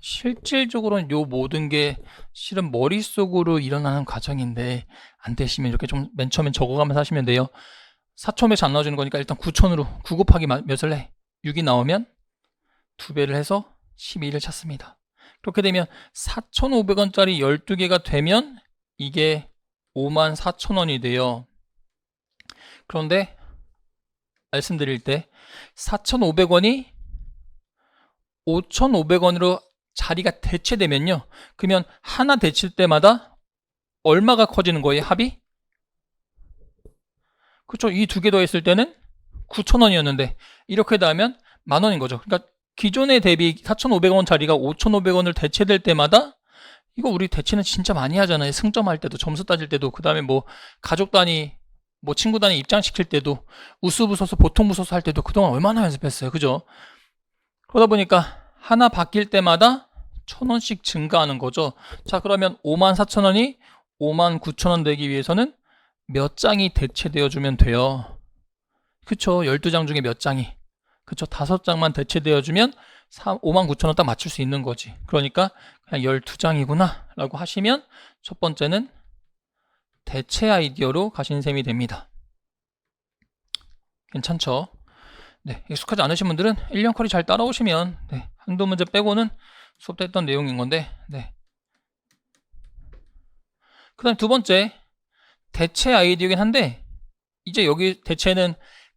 실질적으로는 요 모든 게 실은 머릿속으로 일어나는 과정인데, 안 되시면 이렇게 좀 맨 처음엔 적어가면서 하시면 돼요. 4,500 안 나와주는 거니까 일단 9,000으로 9 곱하기 몇을 해? 6이 나오면 2배를 해서 12를 찾습니다. 그렇게 되면 4,500원짜리 12개가 되면 이게 54,000원이 돼요. 그런데 말씀드릴 때 4,500원이 5,500원으로 자리가 대체되면요, 그러면 하나 대칠 때마다 얼마가 커지는 거예요? 합이? 그렇죠. 이 두 개 더했을 때는 9,000원이었는데 이렇게 나오면 10,000원인 거죠. 그러니까 기존에 대비 4,500원 자리가 5,500원을 대체될 때마다, 이거 우리 대체는 진짜 많이 하잖아요. 승점할 때도, 점수 따질 때도, 그 다음에 뭐 가족 단위, 뭐 친구 단위 입장시킬 때도, 우수부서서 보통부서서 할 때도 그동안 얼마나 연습했어요. 그죠? 그러다 보니까 하나 바뀔 때마다 1,000원씩 증가하는 거죠. 자, 그러면 54,000원이 59,000원 되기 위해서는 몇 장이 대체되어 주면 돼요? 그쵸? 12장 중에 몇 장이? 그쵸? 5장만 대체되어 주면 59,000원 딱 맞출 수 있는 거지. 그러니까 그냥 12장이구나 라고 하시면 첫 번째는 대체 아이디어로 가신 셈이 됩니다. 괜찮죠? 네, 익숙하지 않으신 분들은 1년 커리 잘 따라오시면 네, 한두 문제 빼고는 수업 때 했던 내용인 건데 네. 그 다음 두 번째 대체 아이디어이긴 한데 이제 여기 대체는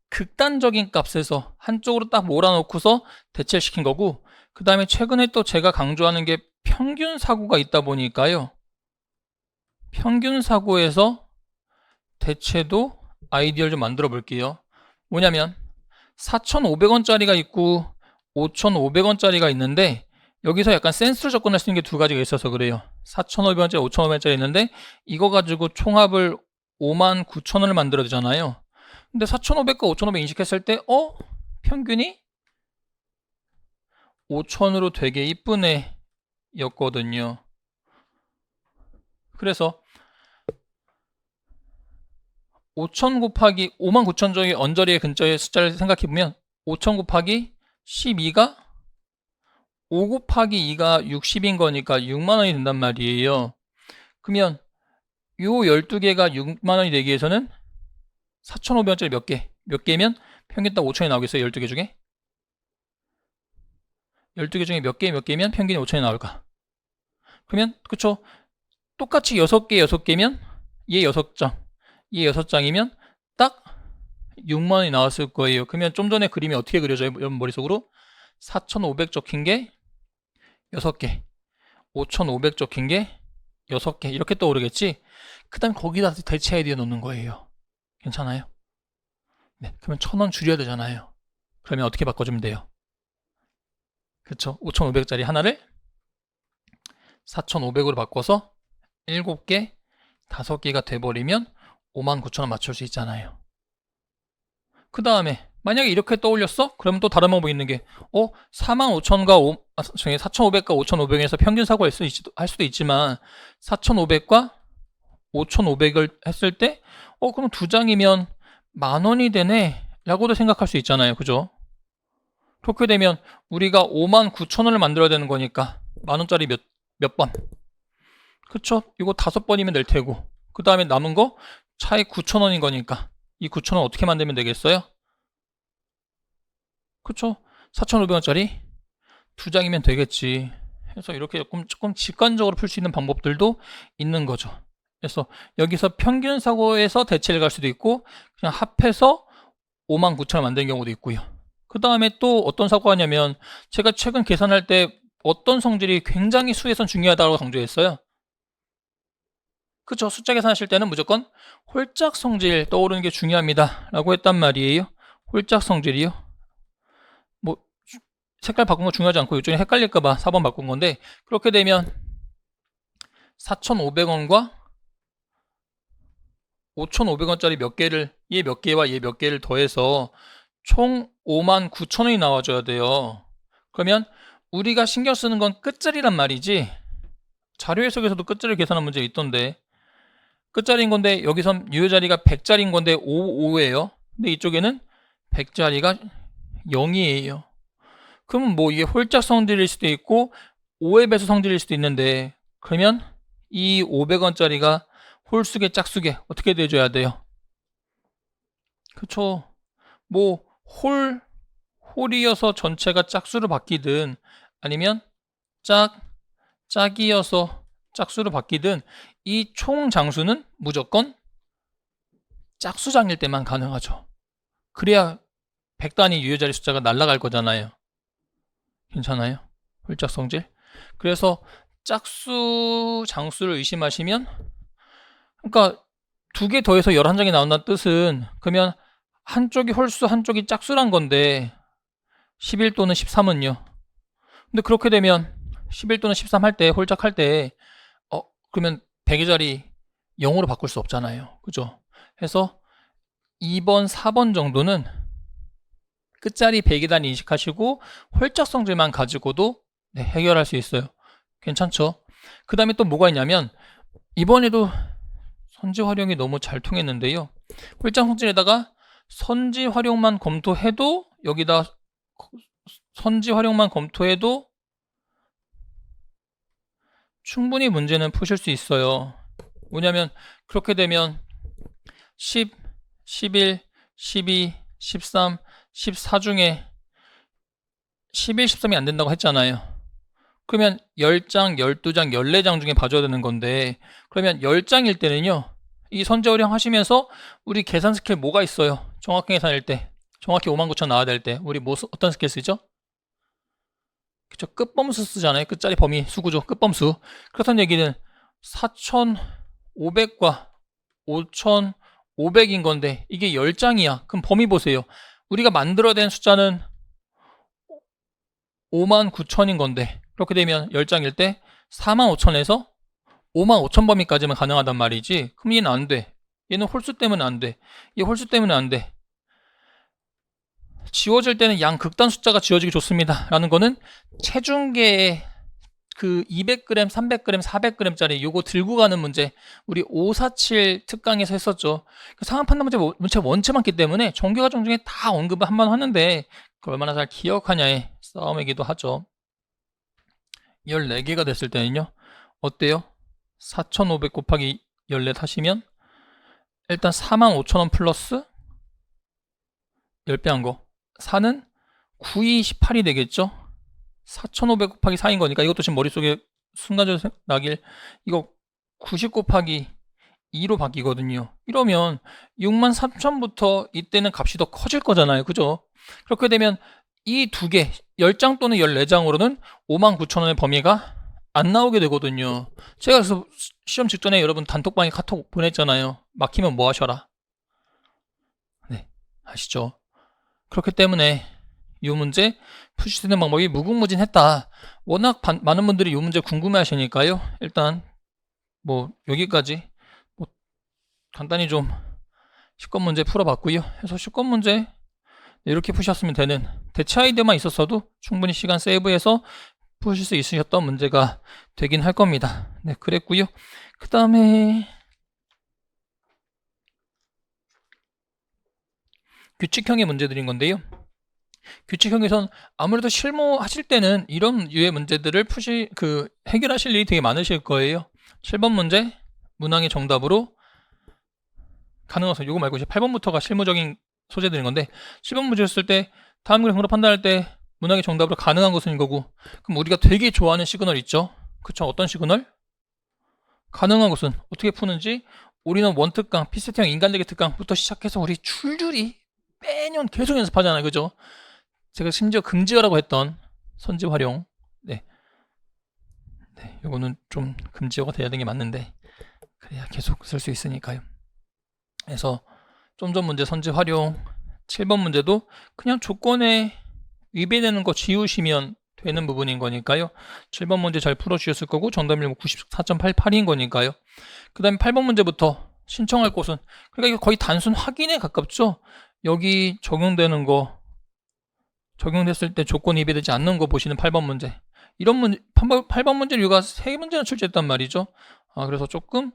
극단적인 값에서 한쪽으로 딱 몰아놓고서 대체를 시킨 거고 그 다음에 최근에 또 제가 강조하는 게 평균 사고가 있다 보니까요. 평균 사고에서 대체도 아이디어를 좀 만들어 볼게요. 뭐냐면 4,500원짜리가 있고 5,500원짜리가 있는데 여기서 약간 센스로 접근할 수 있는 게 두 가지가 있어서 그래요. 4,500원짜리, 5,500원짜리 있는데 이거 가지고 총합을 59,000원을 만들어야 되잖아요. 근데 4,500과 5,500 인식했을 때 평균이 5,000으로 되게 이쁘네 였거든요. 그래서 5,000 곱하기 59,000 저기 언저리의 근처의 숫자를 생각해보면 5,000 곱하기 12가 5 곱하기 2가 60인 거니까 6만원이 된단 말이에요. 그러면 요 12개가 6만원이 되기 위해서는 4,500원짜리 몇 개면 평균 딱 5,000이 나오겠어요? 12개 중에? 12개 중에 몇 개면 평균이 5,000이 나올까? 그러면 그쵸? 똑같이 6개 6개면 얘 6장 얘 6장이면 딱 6만원이 나왔을 거예요. 그러면 좀 전에 그림이 어떻게 그려져요? 여러분 머릿속으로 4,500 적힌 게 6개 5,500 적힌 게 6개 이렇게 떠오르겠지? 그 다음 거기다 대체 아이디어 넣는 거예요. 괜찮아요? 네, 그러면 1,000원 줄여야 되잖아요. 그러면 어떻게 바꿔주면 돼요? 그쵸? 5,500짜리 하나를 4,500으로 바꿔서 7개, 5개가 돼버리면 59,000원 맞출 수 있잖아요. 그 다음에 만약에 이렇게 떠올렸어? 그러면 또 다른 방법이 있는 게 45,000과 4,500과 5,500에서 평균 사고 할 수도 있지만 4,500과 5,500을 했을 때 그럼 두 장이면 10,000원이 되네 라고도 생각할 수 있잖아요. 그죠? 그렇게 되면 우리가 59,000원을 만들어야 되는 거니까 만원짜리 몇 번? 그쵸? 이거 5번이면 될 테고 그 다음에 남은 거 차액 9,000원인 거니까 이 9,000원 어떻게 만들면 되겠어요? 그쵸? 4,500원짜리 두 장이면 되겠지. 그래서 이렇게 조금 직관적으로 풀 수 있는 방법들도 있는 거죠. 그래서 여기서 평균 사고에서 대체를 갈 수도 있고 그냥 합해서 59,000원 만드는 경우도 있고요. 그 다음에 또 어떤 사고가 하냐면 제가 최근 계산할 때 어떤 성질이 굉장히 수에선 중요하다고 강조했어요. 그쵸? 숫자 계산하실 때는 무조건 홀짝 성질 떠오르는 게 중요합니다 라고 했단 말이에요. 홀짝 성질이요. 뭐 색깔 바꾼 거 중요하지 않고 이쪽에 헷갈릴까봐 4번 바꾼 건데 그렇게 되면 4,500원과 5,500원짜리 몇 개를 얘 몇 개와 얘 몇 개를 더해서 총 59,000원이 나와줘야 돼요. 그러면 우리가 신경 쓰는 건 끝자리란 말이지 자료 해석에서도 끝자리 계산한 문제 있던데 끝자리인 건데 여기선 유효자리가 100자리인 건데 5예요. 근데 이쪽에는 100자리가 0이에요. 그러면 뭐 이게 홀짝 성질일 수도 있고 5의 배수 성질일 수도 있는데 그러면 이 500원짜리가 홀수계 짝수계 어떻게 돼줘야 돼요? 그쵸? 뭐 홀이어서 전체가 짝수로 바뀌든 아니면 짝이어서 짝수로 바뀌든 이 총 장수는 무조건 짝수장일 때만 가능하죠. 그래야 100단위 유효자리 숫자가 날아갈 거잖아요. 괜찮아요? 홀짝 성질. 그래서 짝수 장수를 의심하시면 그러니까 두 개 더해서 11장이 나온다는 뜻은 그러면 한쪽이 홀수 한쪽이 짝수란 건데 11 또는 13은요. 근데 그렇게 되면 11 또는 13 할 때 홀짝 할 때 그러면 100의 자리 0으로 바꿀 수 없잖아요. 그죠? 해서 2번, 4번 정도는 끝자리 100의 단위 인식하시고 홀짝 성질만 가지고도 해결할 수 있어요. 괜찮죠? 그 다음에 또 뭐가 있냐면 이번에도 선지 활용이 너무 잘 통했는데요. 홀짝 성질에다가 선지 활용만 검토해도 여기다 선지 활용만 검토해도 충분히 문제는 푸실 수 있어요. 뭐냐면 그렇게 되면 10, 11, 12, 13, 14 중에 11, 13이 안 된다고 했잖아요. 그러면 10장, 12장, 14장 중에 봐줘야 되는 건데, 그러면 10장일 때는요, 이 선제 활용 하시면서 우리 계산 스킬 뭐가 있어요? 정확히 계산일 때, 정확히 59,000 나와야 될 때, 우리 어떤 스킬 쓰죠? 그쵸, 끝범수 쓰잖아요. 끝자리 범위 수구조, 끝범수. 그렇다는 얘기는 4,500과 5,500인 건데, 이게 10장이야. 그럼 범위 보세요. 우리가 만들어야 되는 숫자는 59,000인 건데, 그렇게 되면 10장일 때 45,000에서 55,000 범위까지만 가능하단 말이지. 그럼 얘는 안 돼. 얘는 홀수 때문에 안 돼. 얘 홀수 때문에 안 돼. 지워질 때는 양 극단 숫자가 지워지기 좋습니다. 라는 거는 체중계의 그 200g, 300g, 400g짜리 요거 들고 가는 문제, 우리 547 특강에서 했었죠. 상황 판단 문제 원체 많기 때문에 정규과정 중에 다 언급을 한번 하는데 그걸 얼마나 잘 기억하냐의 싸움이기도 하죠. 14개가 됐을 때는요, 어때요? 4,500 곱하기 14 하시면 일단 45,000원 플러스 10배 한 거, 4는 9이 18이 되겠죠? 4,500 곱하기 4인 거니까 이것도 지금 머릿속에 순간적으로 나길, 이거 90 곱하기 2로 바뀌거든요. 이러면 63,000부터 이때는 값이 더 커질 거잖아요. 그죠? 그렇게 되면 이 두 개, 10장 또는 14장으로는 59,000원의 범위가 안 나오게 되거든요. 제가 그래서 시험 직전에 여러분 단톡방에 카톡 보냈잖아요. 막히면 뭐 하셔라. 네, 아시죠? 그렇기 때문에 이 문제 푸실 수 있는 방법이 무궁무진했다. 워낙 많은 분들이 이 문제 궁금해 하시니까요. 일단 뭐 여기까지 뭐 간단히 좀 시권 문제 풀어봤고요. 해서 시권 문제 이렇게 푸셨으면 되는, 대체 아이디어만 있었어도 충분히 시간 세이브해서 푸실 수 있으셨던 문제가 되긴 할 겁니다. 네, 그랬고요. 그 다음에 규칙형의 문제들인 건데요. 규칙형에선 아무래도 실무하실 때는 이런 유의 문제들을 해결하실 일이 되게 많으실 거예요. 7번 문제 문항의 정답으로 가능성, 요거 말고 이제 8번부터가 실무적인 소재들인 건데, 7번 문제 했을 때 다음 그래프로 판단할 때 문항의 정답으로 가능한 것은 이거고, 그럼 우리가 되게 좋아하는 시그널 있죠? 그쵸? 어떤 시그널? 가능한 것은 어떻게 푸는지 우리는 원특강, 피세트형 인간대계 특강부터 시작해서 우리 줄줄이 매년 계속 연습하잖아요. 그죠? 제가 심지어 금지어라고 했던 선지 활용, 네, 요거는 좀 금지어가 돼야 되는 게 맞는데 그래야 계속 쓸 수 있으니까요. 그래서 좀 전 문제 선지 활용, 7번 문제도 그냥 조건에 위배되는 거 지우시면 되는 부분인 거니까요. 7번 문제 잘 풀어주셨을 거고 정답률 94.88인 거니까요. 그 다음에 8번 문제부터 신청할 곳은, 그러니까 이거 거의 단순 확인에 가깝죠. 여기 적용되는 거, 적용됐을 때 조건이 위배되지 않는 거 보시는 8번 문제. 이런 문제, 8번 문제를 우리가 3문제나 출제했단 말이죠. 그래서 조금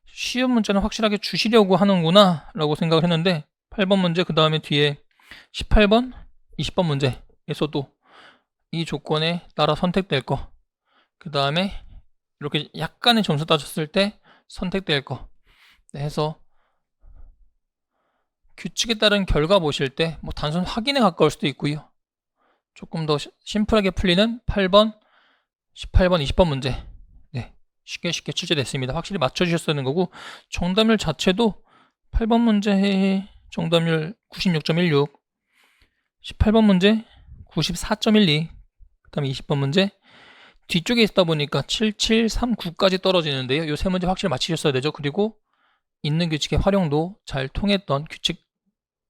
쉬운 문제는 확실하게 주시려고 하는구나 라고 생각을 했는데, 8번 문제 그 다음에 뒤에 18번, 20번 문제에서도 이 조건에 따라 선택될 거, 그 다음에 이렇게 약간의 점수 따졌을 때 선택될 거, 네, 해서 규칙에 따른 결과 보실 때 뭐 단순 확인에 가까울 수도 있고요. 조금 더 심플하게 풀리는 8번, 18번, 20번 문제, 네, 쉽게 출제됐습니다. 확실히 맞춰주셨어야 하는 거고, 정답률 자체도 8번 문제의 정답률 96.16, 18번 문제 94.12, 그 다음에 20번 문제 뒤쪽에 있다 보니까 7739까지 떨어지는데요. 이 세 문제 확실히 맞히셨어야 되죠. 그리고 있는 규칙의 활용도 잘 통했던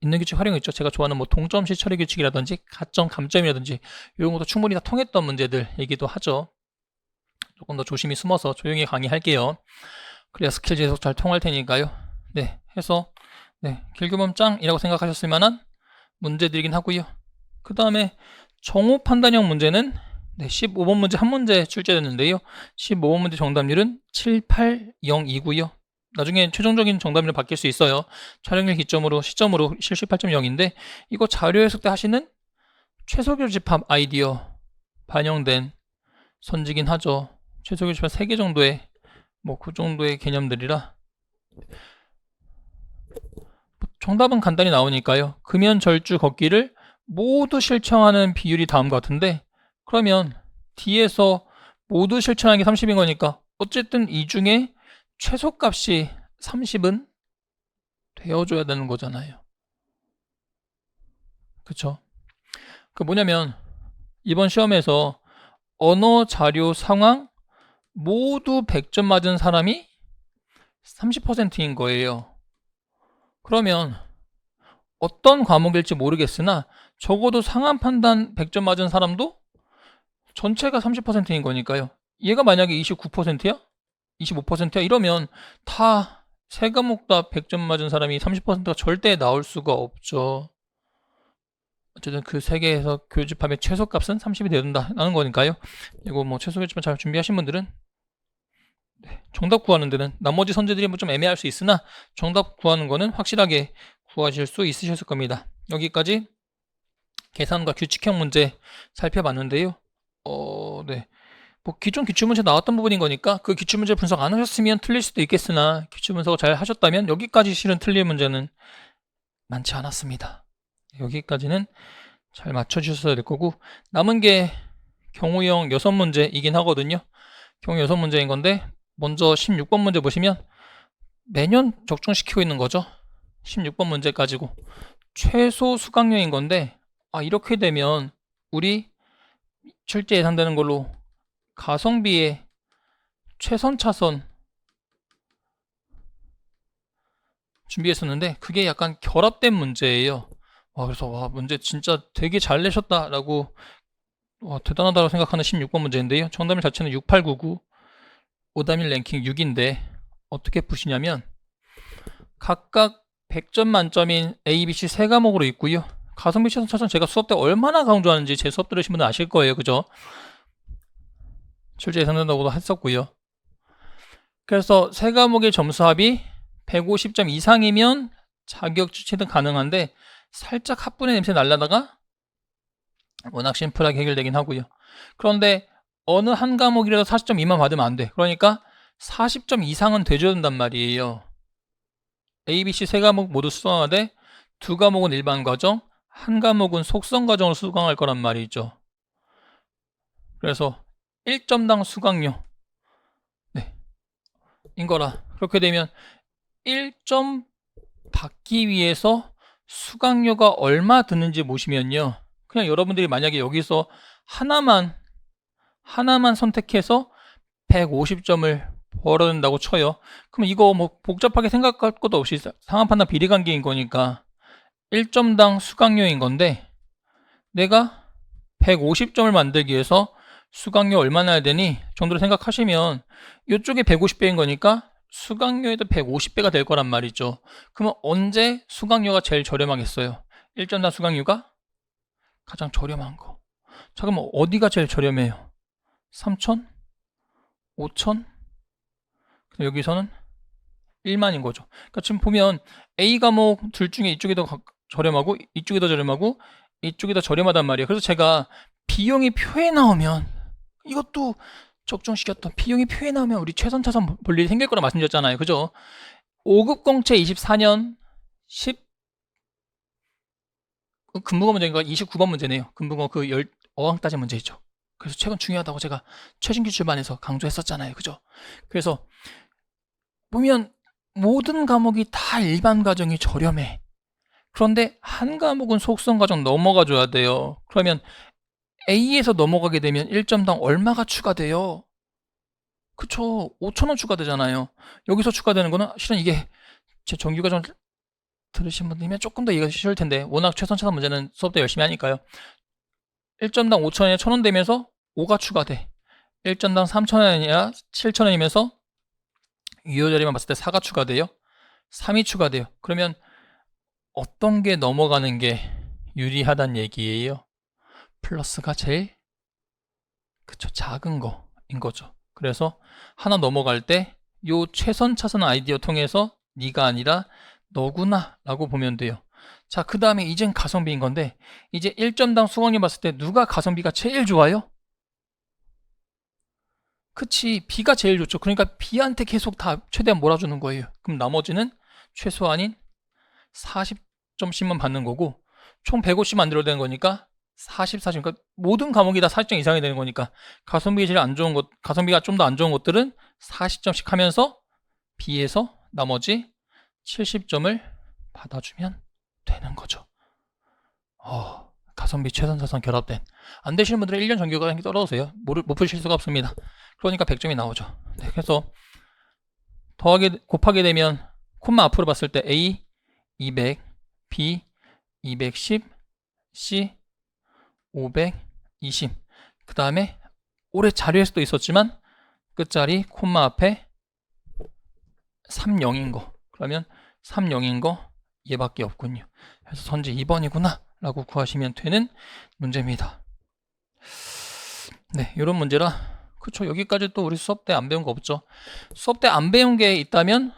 있는 규칙 활용 있죠. 제가 좋아하는 뭐 동점시 처리 규칙이라든지 가점, 감점이라든지 이런 것도 충분히 다 통했던 문제들이기도 하죠. 조금 더 조심히 숨어서 조용히 강의할게요. 그래야 스킬 계속 잘 통할 테니까요. 네, 해서 네, 길규범 짱이라고 생각하셨을 만한 문제들이긴 하고요. 그 다음에 정오 판단형 문제는 네, 15번 문제 한 문제 출제됐는데요. 15번 문제 정답률은 780이고요. 나중에 최종적인 정답률이 바뀔 수 있어요. 촬영일 시점으로 실시 8.0인데 이거 자료 해석 때 하시는 최소교집합 아이디어 반영된 선지긴 하죠. 최소교집합 3개 정도의 뭐 그 정도의 개념들이라 정답은 간단히 나오니까요. 금연, 절주, 걷기를 모두 실천하는 비율이 다음과 같은데, 그러면 D에서 모두 실천하는 게 30인 거니까 어쨌든 이 중에 최소값이 30은 되어줘야 되는 거잖아요. 그쵸? 그 뭐냐면 이번 시험에서 언어, 자료, 상황 모두 100점 맞은 사람이 30%인 거예요. 그러면 어떤 과목일지 모르겠으나 적어도 상황 판단 100점 맞은 사람도 전체가 30%인 거니까요. 얘가 만약에 29%야? 25%야? 이러면 다 세 과목 다 100점 맞은 사람이 30%가 절대 나올 수가 없죠. 어쨌든 그 세 개에서 교집합의 최소값은 30이 되어야 된다는 거니까요. 이거 뭐 최소 교집합 잘 준비하신 분들은 정답 구하는 데는 나머지 선제들이 뭐 좀 애매할 수 있으나 정답 구하는 거는 확실하게 구하실 수 있으셨을 겁니다. 여기까지 계산과 규칙형 문제 살펴봤는데요. 네. 뭐 기존 기출문제 나왔던 부분인 거니까 그 기출문제 분석 안 하셨으면 틀릴 수도 있겠으나 기출분석을 잘 하셨다면 여기까지 실은 틀릴 문제는 많지 않았습니다. 여기까지는 잘 맞춰주셔야 될 거고 남은 게 경우형 6문제이긴 하거든요. 경우 6문제인 건데 먼저 16번 문제 보시면 매년 적중시키고 있는 거죠. 16번 문제 가지고 최소 수강료인 건데 이렇게 되면 우리 실제 예상되는 걸로 가성비의 최선 차선 준비했었는데 그게 약간 결합된 문제예요. 그래서 문제 진짜 되게 잘 내셨다라고 대단하다고 생각하는 16번 문제인데요. 정답일 자체는 6899 오답일 랭킹 6인데 어떻게 푸시냐면 각각 100점 만점인 A, B, C 세 과목으로 있고요. 가성비 최선 차선 제가 수업 때 얼마나 강조하는지 제 수업 들으신 분은 아실 거예요. 그죠? 실제 예상된다고도 했었고요. 그래서 세 과목의 점수 합이 150점 이상이면 자격 취득 가능한데 살짝 합분의 냄새 날라다가 워낙 심플하게 해결되긴 하고요. 그런데 어느 한 과목이라도 40점 미만 받으면 안 돼. 그러니까 40점 이상은 돼줘야 된단 말이에요. A, B, C 세 과목 모두 수강하되 두 과목은 일반 과정, 한 과목은 속성 과정을 수강할 거란 말이죠. 그래서 1점당 수강료 인 거라. 그렇게 되면 1점 받기 위해서 수강료가 얼마 드는지 보시면요. 그냥 여러분들이 만약에 여기서 하나만 선택해서 150점을 벌어야 된다고 쳐요. 그럼 이거 뭐 복잡하게 생각할 것도 없이 상한 판단 비례관계인 거니까 1점당 수강료인 건데 내가 150점을 만들기 위해서 수강료 얼마나 해야 되니 정도로 생각하시면 이쪽에 150배인 거니까 수강료에도 150배가 될 거란 말이죠. 그러면 언제 수강료가 제일 저렴하겠어요? 1점당 수강료가 가장 저렴한 거. 자, 그럼 어디가 제일 저렴해요? 3천? 5천? 여기서는 1만인 거죠. 그러니까 지금 보면 A 과목 둘 중에 이쪽이 더 저렴하고 이쪽이 더 저렴하고 이쪽이 더 저렴하단 말이에요. 그래서 제가 비용이 표에 나오면 이것도 적중시켰던 비용이 표에 나오면 우리 최선 차선 볼 일이 생길 거라 말씀드렸잖아요. 그죠? 5급 공채 24년 10 금붕어 문제인가 29번 문제네요. 금붕어 그 어학 따진 문제 있죠. 그래서 최근 중요하다고 제가 최신 기출반에서 강조했었잖아요. 그죠? 그래서 보면 모든 과목이 다 일반 과정이 저렴해. 그런데 한 과목은 속성 과정 넘어가 줘야 돼요. 그러면 A에서 넘어가게 되면 1점당 얼마가 추가돼요? 그쵸. 5,000원 추가되잖아요. 여기서 추가되는 거는 실은 이게 제 정규과정 들으신 분들이면 조금 더 이해가 쉬울 텐데 워낙 최선차선 문제는 수업 때 열심히 하니까요. 1점당 5,000원에 1,000원 되면서 5가 추가돼. 1점당 3,000원이 아니라 7,000원이면서 유효자리만 봤을 때 4가 추가돼요. 3이 추가돼요. 그러면 어떤 게 넘어가는 게 유리하단 얘기예요? 플러스가 제일 작은 거인 거죠. 그래서 하나 넘어갈 때 요 최선 차선 아이디어 통해서 네가 아니라 너구나 라고 보면 돼요. 자, 그 다음에 이젠 가성비인 건데 이제 1점당 수강료 봤을 때 누가 가성비가 제일 좋아요? 그치, B가 제일 좋죠. 그러니까 B한테 계속 다 최대한 몰아주는 거예요. 그럼 나머지는 최소한인 40점씩만 받는 거고 총 150 만들어야 되는 거니까 40, 40, 그러니까 모든 과목이 다 40점 이상이 되는 거니까 가성비가 제일 안 좋은 것, 가성비가 좀 더 안 좋은 것들은 40점씩 하면서 B에서 나머지 70점을 받아주면 되는 거죠. 가성비 최선사선 결합된. 안 되시는 분들은 1년 정규가 떨어져요. 못 푸실 수가 없습니다. 그러니까 100점이 나오죠. 네, 그래서 곱하게 되면 콤마 앞으로 봤을 때 A 200, B 210, C 520. 그 다음에 올해 자료에서도 있었지만 끝자리 콤마 앞에 30인 거. 그러면 30인 거 얘밖에 없군요. 그래서 선지 2번이구나 라고 구하시면 되는 문제입니다. 네, 이런 문제라 그쵸. 여기까지 또 우리 수업 때 안 배운 거 없죠. 수업 때 안 배운 게 있다면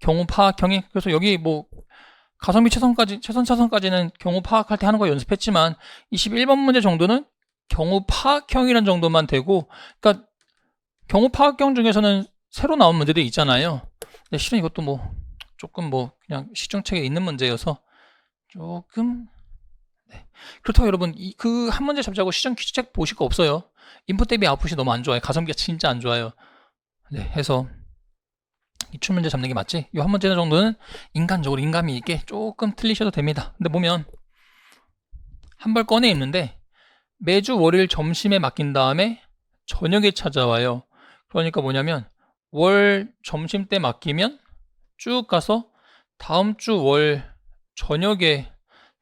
경우 파악, 경익. 그래서 여기 뭐 가성비 최선차선까지는 경우 파악할 때 하는 거 연습했지만 21번 문제 정도는 경우 파악형이란 정도만 되고, 그러니까 경우 파악형 중에서는 새로 나온 문제들이 있잖아요. 근데 실은 이것도 뭐 조금 뭐 그냥 시중책에 있는 문제여서 조금 네. 그렇다고 여러분 그 한 문제 잡자고 시중 퀴즈책 보실 거 없어요. 인풋 대비 아웃풋이 너무 안 좋아요. 가성비가 진짜 안 좋아요. 네, 해서 기출 문제 잡는 게 맞지? 이 한 문제 정도는 인간적으로 인감이 있게 조금 틀리셔도 됩니다. 근데 보면 한 벌 꺼내 있는데 매주 월요일 점심에 맡긴 다음에 저녁에 찾아와요. 그러니까 뭐냐면 월 점심 때 맡기면 쭉 가서 다음 주 월 저녁에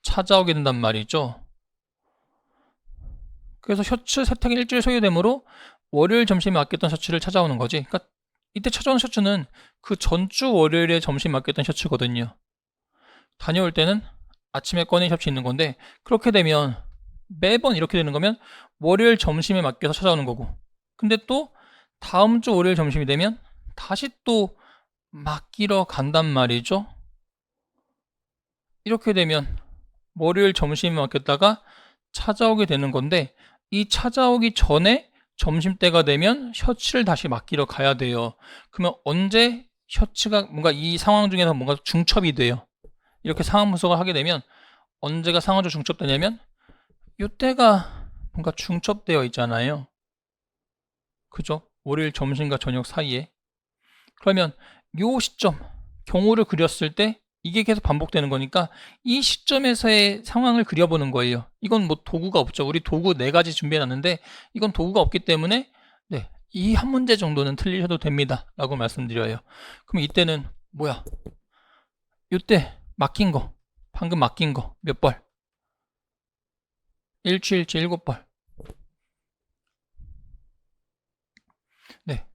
찾아오게 된단 말이죠. 그래서 셔츠 세탁이 일주일 소요되므로 월요일 점심에 맡겼던 셔츠를 찾아오는 거지. 그러니까 이때 찾아오는 셔츠는 그 전주 월요일에 점심 맡겼던 셔츠거든요. 다녀올 때는 아침에 꺼낸 셔츠 있는 건데, 그렇게 되면 매번 이렇게 되는 거면 월요일 점심에 맡겨서 찾아오는 거고, 근데 또 다음 주 월요일 점심이 되면 다시 또 맡기러 간단 말이죠. 이렇게 되면 월요일 점심에 맡겼다가 찾아오게 되는 건데, 이 찾아오기 전에 점심때가 되면 셔츠를 다시 맡기러 가야 돼요. 그러면 언제 셔츠가 뭔가 이 상황 중에서 뭔가 중첩이 돼요. 이렇게 상황 분석을 하게 되면 언제가 상황적으로 중첩되냐면 이때가 뭔가 중첩되어 있잖아요. 그죠? 월요일 점심과 저녁 사이에. 그러면 요 시점 경우를 그렸을 때 이게 계속 반복되는 거니까 이 시점에서의 상황을 그려보는 거예요. 이건 뭐 도구가 없죠. 우리 도구 4가지 준비해놨는데 이건 도구가 없기 때문에 네, 이 한 문제 정도는 틀리셔도 됩니다 라고 말씀드려요. 그럼 이때는 뭐야? 이때 맡긴 거, 방금 맡긴 거 몇 벌? 일주일치 7벌. 네,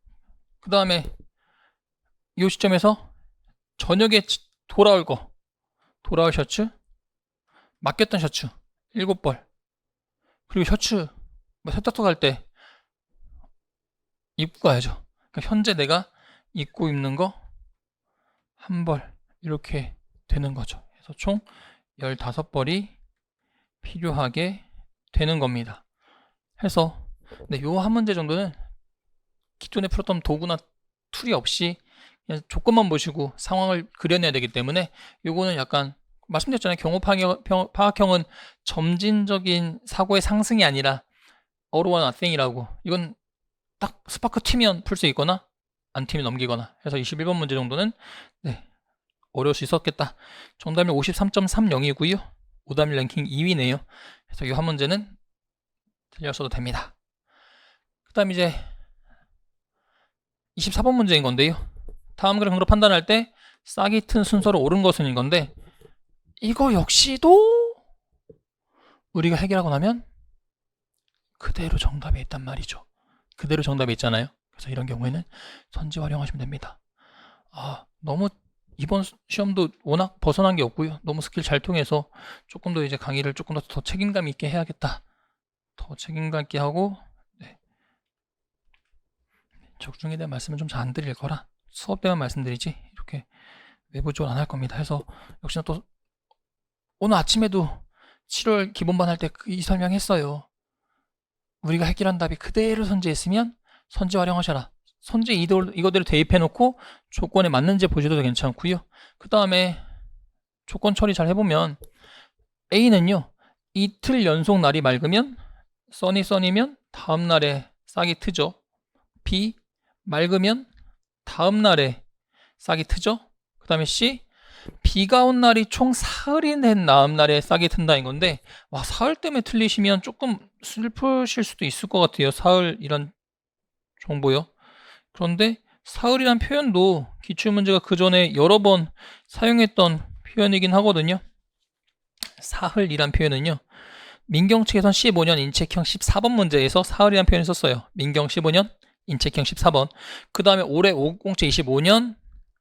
그 다음에 이 시점에서 저녁에 돌아올 거, 돌아올 셔츠, 맡겼던 셔츠 7벌. 그리고 셔츠 뭐 세탁소 갈 때 입고 가야죠. 그러니까 현재 내가 입고 입는 거 한 벌 이렇게 되는 거죠. 그래서 총 15벌이 필요하게 되는 겁니다. 해서 네, 요 한 문제 정도는 기존에 풀었던 도구나 툴이 없이 그냥 조건만 보시고 상황을 그려내야 되기 때문에 요거는 약간 말씀드렸잖아요. 경우 파악형은 점진적인 사고의 상승이 아니라 all or nothing이라고. 이건 딱 스파크 튀면 풀 수 있거나 안 튀면 넘기거나 해서 21번 문제 정도는 네, 어려울 수 있었겠다. 정답이 53.30이고요. 오답률 랭킹 2위네요. 그래서 이 한 문제는 틀렸어도 됩니다. 그 다음 이제 24번 문제인 건데요. 다음 그래프로 판단할 때 싹이 튼 순서로 옳은 것은인 건데, 이거 역시도 우리가 해결하고 나면 그대로 정답이 있단 말이죠. 그대로 정답이 있잖아요. 그래서 이런 경우에는 선지 활용하시면 됩니다. 너무 이번 시험도 워낙 벗어난 게 없고요. 너무 스킬 잘 통해서 조금 더 이제 강의를 조금 더 책임감 있게 해야겠다. 더 책임감 있게 하고 네. 적중에 대한 말씀은 좀 잘 안 드릴 거라 수업 때만 말씀드리지 이렇게 외부적으로 안 할 겁니다. 해서 역시나 또 오늘 아침에도 7월 기본반 할 때 이 설명했어요. 우리가 해결한 답이 그대로 선지했으면 선지 활용하셔라. 선지 이거대로 대입해 놓고 조건에 맞는지 보셔도 괜찮고요. 그 다음에 조건 처리 잘 해보면 A는요, 이틀 연속 날이 맑으면 써니면 다음날에 싹이 트죠. B, 맑으면 다음날에 싹이 트죠. 그 다음에 C, 비가 온 날이 총 사흘이 된 다음날에 싹이 튼다는 건데, 와, 사흘 때문에 틀리시면 조금 슬프실 수도 있을 것 같아요. 사흘이란 정보요. 그런데 사흘이란 표현도 기출문제가 그 전에 여러 번 사용했던 표현이긴 하거든요. 사흘이란 표현은요, 민경책에선 15년 인책형 14번 문제에서 사흘이란 표현을 썼어요. 민경 15년 인책형 14번. 그 다음에 올해 50공채 25년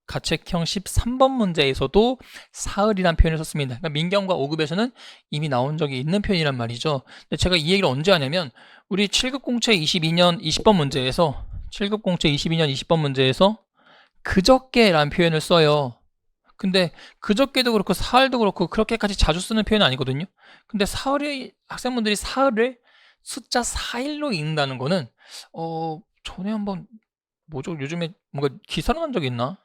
가책형 13번 문제에서도 사흘이란 표현을 썼습니다. 그러니까 민경과 5급에서는 이미 나온 적이 있는 표현이란 말이죠. 근데 제가 이 얘기를 언제 하냐면, 우리 7급 공채 22년 20번 문제에서 7급 공채 22년 20번 문제에서 그저께란 표현을 써요. 근데 그저께도 그렇고 사흘도 그렇고 그렇게까지 자주 쓰는 표현은 아니거든요. 근데 사흘이, 학생분들이 사흘을 숫자 4일로 읽는다는 거는 전에 한번 뭐죠? 요즘에 뭔가 기사로 난 적이 있나?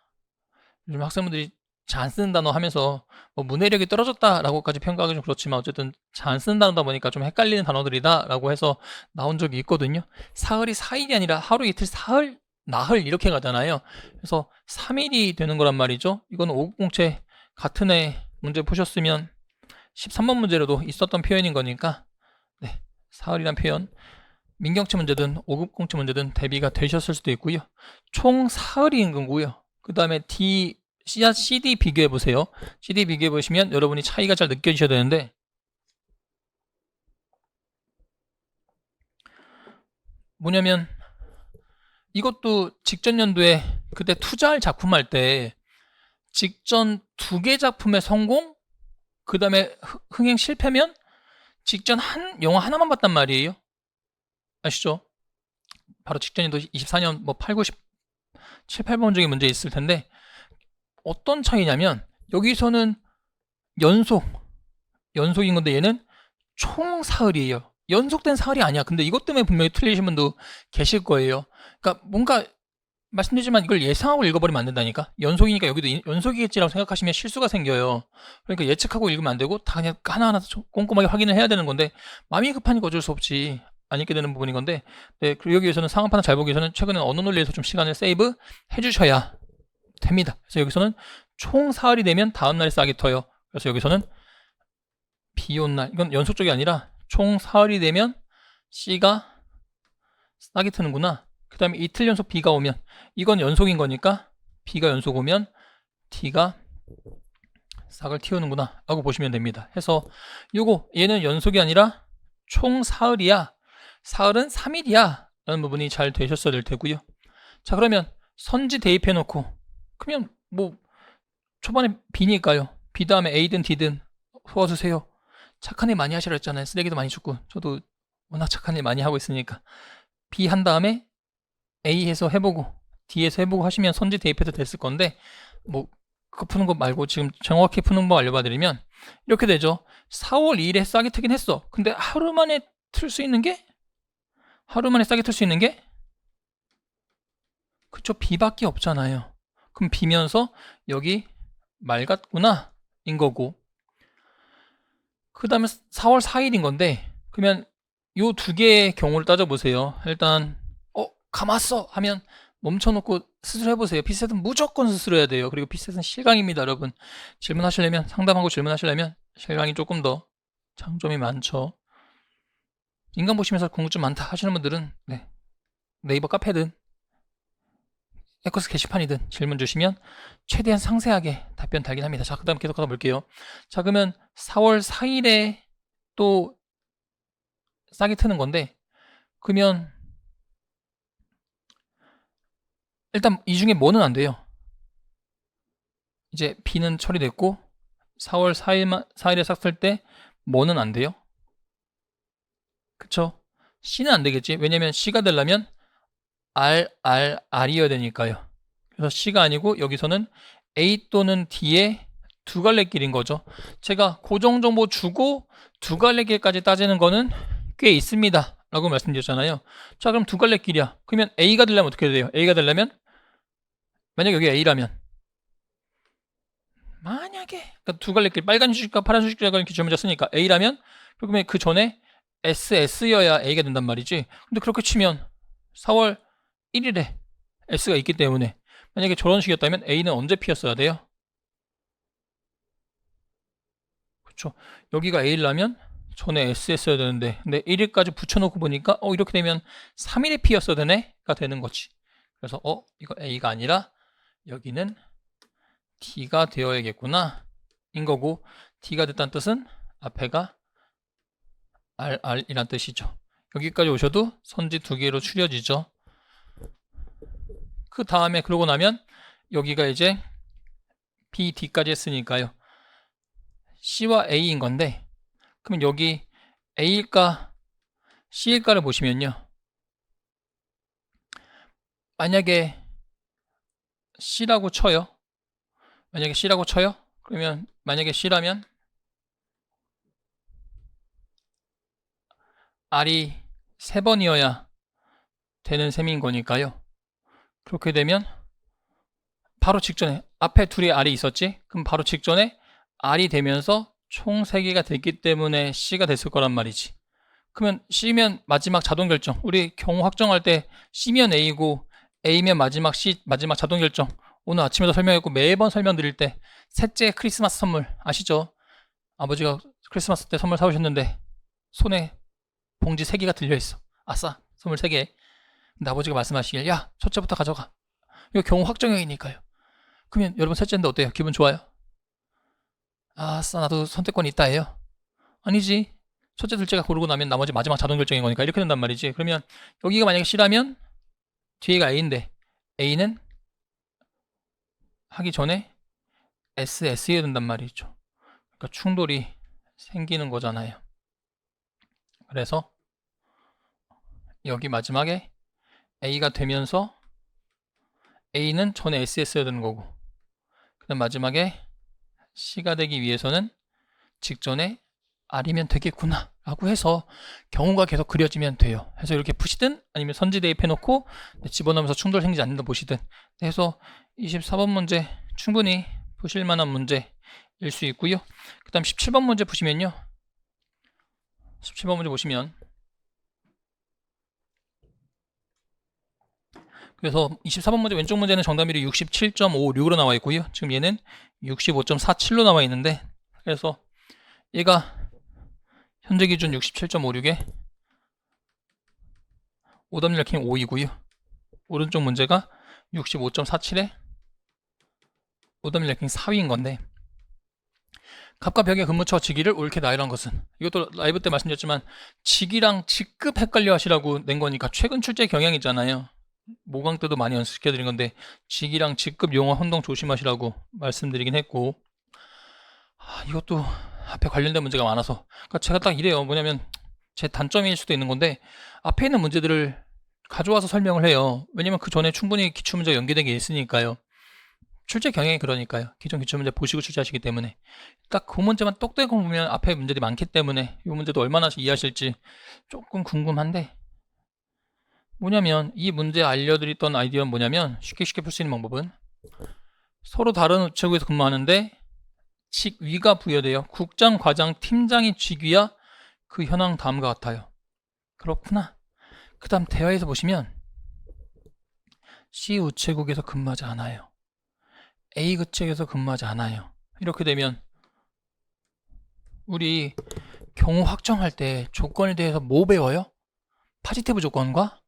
요즘 학생분들이 잘 안 쓰는 단어 하면서 뭐 문해력이 떨어졌다라고까지 평가하기 좀 그렇지만, 어쨌든 잘 안 쓰는 단어다 보니까 좀 헷갈리는 단어들이다라고 해서 나온 적이 있거든요. 사흘이 4일이 아니라 하루 이틀 사흘, 나흘 이렇게 가잖아요. 그래서 3일이 되는 거란 말이죠. 이건 5급 공채 같은 해 문제 보셨으면 13번 문제로도 있었던 표현인 거니까, 네, 사흘이란 표현 민경채 문제든 5급 공채 문제든 대비가 되셨을 수도 있고요. 총 사흘인 거고요. 그 다음에 D, CD 비교해 보세요. CD 비교해 보시면 여러분이 차이가 잘 느껴지셔야 되는데, 뭐냐면 이것도 직전 연도에 그때 투자할 작품 할 때 직전 2개 작품의 성공, 그 다음에 흥행 실패면 직전 영화 하나만 봤단 말이에요. 아시죠? 바로 직전 연도 24년 뭐 8, 9, 10, 7, 8번 중에 문제 있을 텐데, 어떤 차이냐면 여기서는 연속인 건데 얘는 총 사흘이에요. 연속된 사흘이 아니야. 근데 이것 때문에 분명히 틀리신 분도 계실 거예요. 그러니까 뭔가 말씀드리지만 이걸 예상하고 읽어버리면 안 된다니까. 연속이니까 여기도 연속이겠지라고 생각하시면 실수가 생겨요. 그러니까 예측하고 읽으면 안 되고 다 그냥 하나하나 꼼꼼하게 확인을 해야 되는 건데, 마음이 급하니까 어쩔 수 없이 안 읽게 되는 부분인 건데, 네, 그리고 여기에서는 상황 판단 잘 보기 위해서는 최근에 언어 논리에서 좀 시간을 세이브 해주셔야 됩니다. 그래서 여기서는 총 사흘이 되면 다음날에 싹이 터요. 그래서 여기서는 비 온 날, 이건 연속적이 아니라 총 사흘이 되면 C가 싹이 트는구나. 그 다음에 이틀 연속 B가 오면, 이건 연속인 거니까 B가 연속 오면 D가 싹을 틔우는구나 라고 보시면 됩니다. 해서 요거, 얘는 연속이 아니라 총 사흘이야, 사흘은 3일이야 라는 부분이 잘 되셨어야 될 테고요. 자, 그러면 선지 대입해 놓고, 그러면 뭐 초반에 B니까요, B 다음에 A든 D든 풀어주세요. 착한 일 많이 하시라 했잖아요. 쓰레기도 많이 줍고. 저도 워낙 착한 일 많이 하고 있으니까 B 한 다음에 A 해서 해보고 D 해서 해보고 하시면 선지 대입해도 됐을 건데, 뭐 그거 푸는 거 말고 지금 정확히 푸는 법 알려봐 드리면 이렇게 되죠. 4월 2일에 싹이 트긴 했어. 근데 하루 만에 틀 수 있는 게, 하루 만에 싹이 틀 수 있는 게 그쵸, B밖에 없잖아요. 그럼 B면서 여기 맑았구나 인 거고, 그 다음에 4월 4일인 건데, 그러면 요 두 개의 경우를 따져보세요. 일단 감았어 하면 멈춰놓고 스스로 해보세요. 피셋은 무조건 스스로 해야 돼요. 그리고 피셋은 실강입니다, 여러분. 질문하시려면, 상담하고 질문하시려면 실강이 조금 더 장점이 많죠. 인간 보시면서 궁금증 많다 하시는 분들은, 네, 네이버 카페든 에코스 게시판이든 질문 주시면 최대한 상세하게 답변 달긴 합니다. 자, 그 다음 계속 가볼게요. 자, 그러면 4월 4일에 또 싹이 트는 건데, 그러면 일단 이 중에 뭐는 안 돼요. 이제 B는 처리됐고 4월 4일에 싹 틀 때 뭐는 안 돼요? 그쵸? C는 안 되겠지. 왜냐면 C가 되려면 R이어야 되니까요. 그래서 C가 아니고 여기서는 A 또는 D의 두 갈래 길인 거죠. 제가 고정 정보 주고 두 갈래 길까지 따지는 거는 꽤 있습니다 라고 말씀드렸잖아요. 자, 그럼 두 갈래 길이야. 그러면 A가 되려면 어떻게 돼요? A가 되려면, 만약 여기 A라면, 만약에 그러니까 두 갈래 길, 빨간 휴식과 파란 휴식자가 기출문제 쓰니까 A라면 그러면 그 전에 SS여야 A가 된단 말이지. 근데 그렇게 치면 4월 1일에 S가 있기 때문에 만약에 저런 식이었다면 A는 언제 P였어야 돼요? 그쵸. 여기가 A라면 전에 SS여야 되는데 근데 1일까지 붙여놓고 보니까 이렇게 되면 3일에 P였어야 되네가 되는 거지. 그래서 이거 A가 아니라 여기는 D가 되어야겠구나 인 거고, D가 됐다는 뜻은 앞에가 RR이란 뜻이죠. 여기까지 오셔도 선지 두 개로 추려지죠. 그 다음에 그러고 나면 여기가 이제 B, D까지 했으니까요. C와 A인 건데, 그럼 여기 A일까 C일까를 보시면요. 만약에 C라고 쳐요. 그러면 만약에 C라면 R이 3번이어야 되는 셈인 거니까요. 그렇게 되면 바로 직전에 앞에 둘이 R이 있었지? 그럼 바로 직전에 R이 되면서 총 3개가 됐기 때문에 C가 됐을 거란 말이지. 그러면 C면 마지막 자동 결정, 우리 경우 확정할 때 C면 A고 A면 마지막 C, 마지막 자동 결정, 오늘 아침에도 설명했고 매번 설명드릴 때 셋째 크리스마스 선물 아시죠? 아버지가 크리스마스 때 선물 사오셨는데 손에 봉지 3개가 들려있어. 아싸, 선물 3개. 근데 아버지가 말씀하시길, 야, 첫째부터 가져가. 이거 경우 확정형이니까요. 그러면 여러분 셋째인데 어때요? 기분 좋아요? 아싸, 나도 선택권이 있다 해요? 아니지. 첫째, 둘째가 고르고 나면 나머지 마지막 자동 결정인 거니까 이렇게 된단 말이지. 그러면 여기가 만약에 C라면 뒤에가 A인데 A는 하기 전에 SS여야 된단 말이죠. 그러니까 충돌이 생기는 거잖아요. 그래서 여기 마지막에 A가 되면서 A는 전에 SS여야 되는 거고, 그 다음 마지막에 C가 되기 위해서는 직전에 R이면 되겠구나 라고 해서 경우가 계속 그려지면 돼요. 해서 이렇게 푸시든 아니면 선지 대입해놓고 집어넣으면서 충돌 생기지 않는다 보시든 해서 24번 문제 충분히 푸실 만한 문제일 수 있고요. 그 다음 17번 문제 보시면요. 17번 문제 보시면, 그래서 24번 문제 왼쪽 문제는 정답률이 67.56으로 나와 있고요. 지금 얘는 65.47로 나와 있는데, 그래서 얘가 현재 기준 67.56에 오답률 랭킹 5이고요. 오른쪽 문제가 65.47에 오답률 랭킹 4위인 건데, 갑과 벽의 근무처 직위를 옳게 나열한 것은, 이것도 라이브 때 말씀드렸지만 직위랑 직급 헷갈려 하시라고 낸 거니까 최근 출제 경향이잖아요. 모강 때도 많이 연습시켜 드린 건데 직위랑 직급 용어 혼동 조심하시라고 말씀드리긴 했고, 이것도 앞에 관련된 문제가 많아서, 그러니까 제가 딱 이래요. 뭐냐면 제 단점일 수도 있는 건데 앞에 있는 문제들을 가져와서 설명을 해요. 왜냐면 그 전에 충분히 기출문제가 연계된 게 있으니까요. 출제 경향이 그러니까요. 기존 기출문제 보시고 출제하시기 때문에 딱 그 문제만 똑대고 보면 앞에 문제들이 많기 때문에 이 문제도 얼마나 이해하실지 조금 궁금한데, 뭐냐면 이 문제 알려드렸던 아이디어는 뭐냐면 쉽게 풀 수 있는 방법은 서로 다른 우체국에서 근무하는데 직위가 부여돼요. 국장, 과장, 팀장이 직위야 그 현황 다음과 같아요. 그렇구나. 그 다음 대화에서 보시면 C 우체국에서 근무하지 않아요. A 우체국에서 근무하지 않아요. 이렇게 되면 우리 경우 확정할 때 조건에 대해서 뭐 배워요? 파지티브 조건과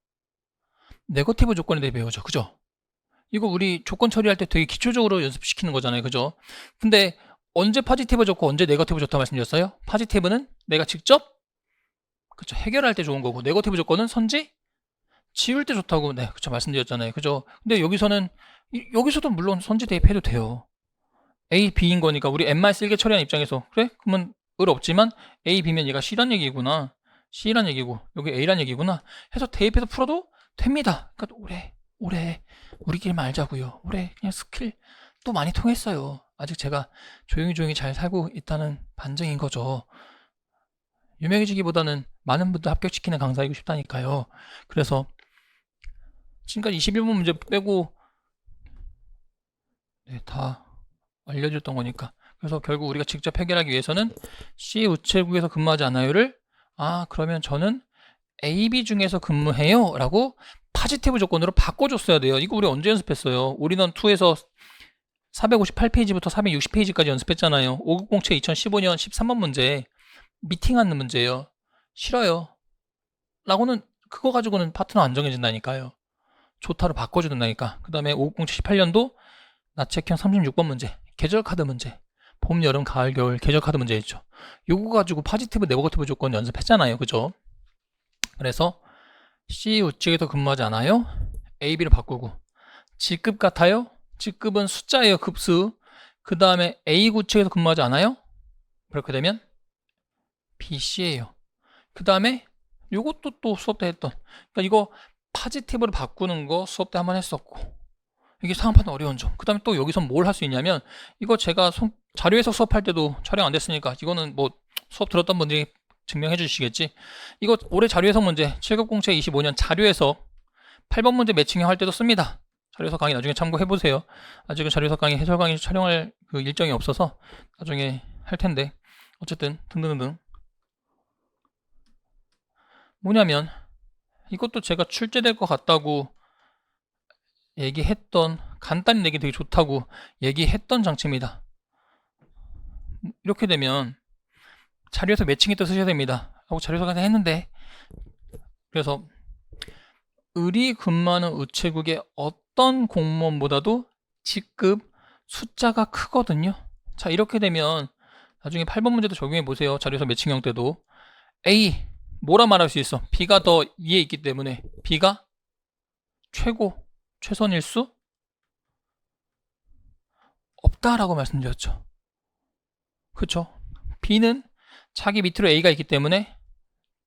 네거티브 조건에 대해 배우죠. 그죠? 이거 우리 조건 처리할 때 되게 기초적으로 연습시키는 거잖아요. 그죠? 근데 언제 파지티브 좋고 언제 네거티브 좋다 말씀드렸어요? 파지티브는 내가 직접 그쵸 해결할 때 좋은 거고, 네거티브 조건은 선지 지울 때 좋다고 그쵸 말씀드렸잖아요. 그죠? 근데 여기서는 여기서도 물론 선지 대입해도 돼요. A, B인 거니까 우리 N말 쓸게 처리한 입장에서 그래? 그러면 을 없지만 A, B면 얘가 C란 얘기구나, C란 얘기고 여기 A란 얘기구나 해서 대입해서 풀어도 됩니다. 그러니까 올해 우리끼리만 알자고요. 올해 그냥 스킬 또 많이 통했어요. 아직 제가 조용히 잘 살고 있다는 반증인 거죠. 유명해지기보다는 많은 분들 합격시키는 강사이고 싶다니까요. 그래서 지금까지 21번 문제 빼고 다 알려줬던 거니까 그래서 결국 우리가 직접 해결하기 위해서는 C 우체국에서 근무하지 않아요를 그러면 저는 AB 중에서 근무해요 라고 파지티브 조건으로 바꿔줬어야 돼요. 이거 우리 언제 연습했어요? 올인원 2에서 458페이지부터 460페이지까지 연습했잖아요. 590채 2015년 13번 문제 미팅하는 문제예요. 싫어요 라고는 그거 가지고는 파트너 안 정해진다니까요. 좋다로 바꿔주는다니까. 그 다음에 590채 18년도 나체형 36번 문제 계절 카드 문제 봄, 여름, 가을, 겨울 계절 카드 문제 있죠. 요거 가지고 파지티브, 네거티브 조건 연습했잖아요. 그죠? 그래서 C 우측에서 근무하지 않아요? AB로 바꾸고 직급 같아요? 직급은 숫자예요. 급수. 그 다음에 A 우측에서 근무하지 않아요? 그렇게 되면 BC예요. 그 다음에 요것도 또 수업 때 했던 그러니까 이거 파지티브로 바꾸는 거 수업 때 한번 했었고 이게 상황 판단 어려운 점. 그 다음에 또 여기서 뭘 할 수 있냐면 이거 제가 자료에서 수업할 때도 촬영 안 됐으니까 이거는 뭐 수업 들었던 분들이 증명해 주시겠지. 이거 올해 자료해석 문제 7급 공채 25년 자료에서 8번 문제 매칭형 할 때도 씁니다. 자료해석 강의 나중에 참고해 보세요. 아직은 자료해석 강의, 해설 강의 촬영할 그 일정이 없어서 나중에 할 텐데 어쨌든 등등등 뭐냐면 이것도 제가 출제될 것 같다고 얘기했던 간단히 내기 되게 좋다고 얘기했던 장치입니다. 이렇게 되면 자료에서 매칭이 또 쓰셔야 됩니다. 하고 자료에서 했는데 그래서 을이 근무하는 우체국의 어떤 공무원보다도 직급 숫자가 크거든요. 자 이렇게 되면 나중에 8번 문제도 적용해 보세요. 자료에서 매칭형 때도 A 뭐라 말할 수 있어? B가 더 위에 있기 때문에 B가 최고 최선일 수 없다라고 말씀드렸죠. 그쵸? B는 자기 밑으로 A가 있기 때문에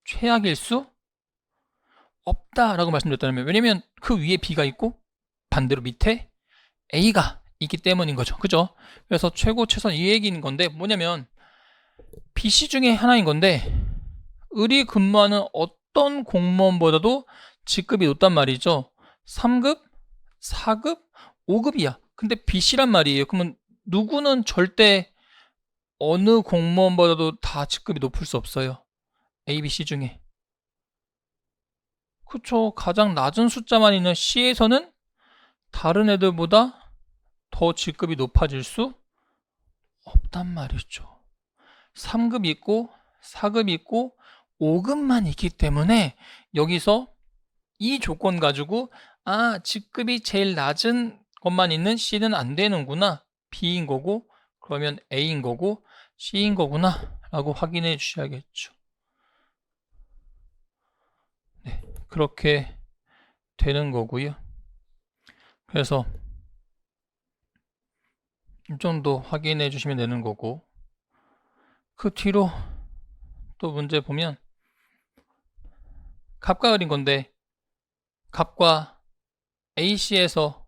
최악일 수 없다라고 말씀드렸다면 왜냐면 그 위에 B가 있고 반대로 밑에 A가 있기 때문인 거죠. 그죠? 그래서 최고 최선 이 얘기인 건데 뭐냐면 BC 중에 하나인 건데 을이 근무하는 어떤 공무원보다도 직급이 높단 말이죠. 3급, 4급, 5급이야. 근데 BC란 말이에요. 그러면 누구는 절대 어느 공무원보다도 다 직급이 높을 수 없어요. A, B, C 중에. 그쵸. 가장 낮은 숫자만 있는 C에서는 다른 애들보다 더 직급이 높아질 수 없단 말이죠. 3급 있고 4급 있고 5급만 있기 때문에 여기서 이 조건 가지고 직급이 제일 낮은 것만 있는 C는 안 되는구나. B인 거고 그러면 A인 거고 C인 거구나 라고 확인해 주셔야겠죠. 네, 그렇게 되는 거고요. 그래서 이 정도 확인해 주시면 되는 거고 그 뒤로 또 문제 보면 갑과 을인 건데 갑과 AC에서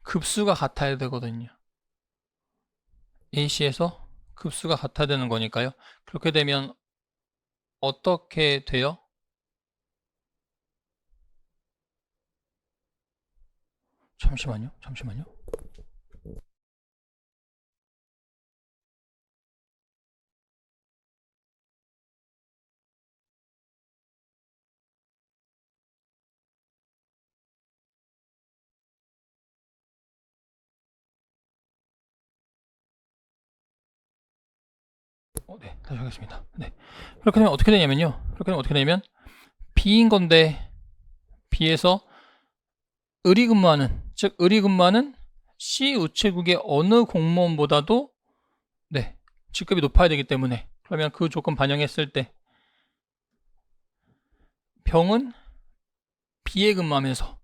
급수가 같아야 되거든요. AC에서 급수가 같아야 되는 거니까요. 그렇게 되면 어떻게 돼요? 잠시만요. 네, 다시 하겠습니다. 네. 그렇게 되면 어떻게 되냐면요. B인 건데 B에서 을이 근무하는, 즉 을이 근무하는 C 우체국의 어느 공무원보다도 네, 직급이 높아야 되기 때문에 그러면 그 조건 반영했을 때 병은 B에 근무하면서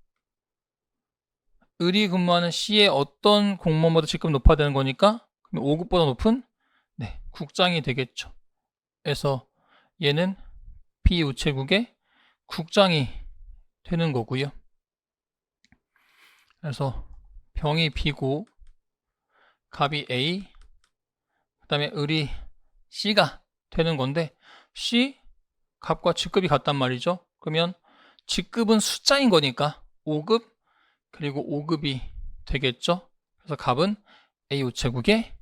을이 근무하는 C의 어떤 공무원보다 직급이 높아야 되는 거니까 5급보다 높은 네, 국장이 되겠죠. 그래서 얘는 B 우체국의 국장이 되는 거고요. 그래서 병이 B고 갑이 A 그 다음에 을이 C가 되는 건데 C 갑과 직급이 같단 말이죠. 그러면 직급은 숫자인 거니까 5급 그리고 5급이 되겠죠. 그래서 갑은 A 우체국의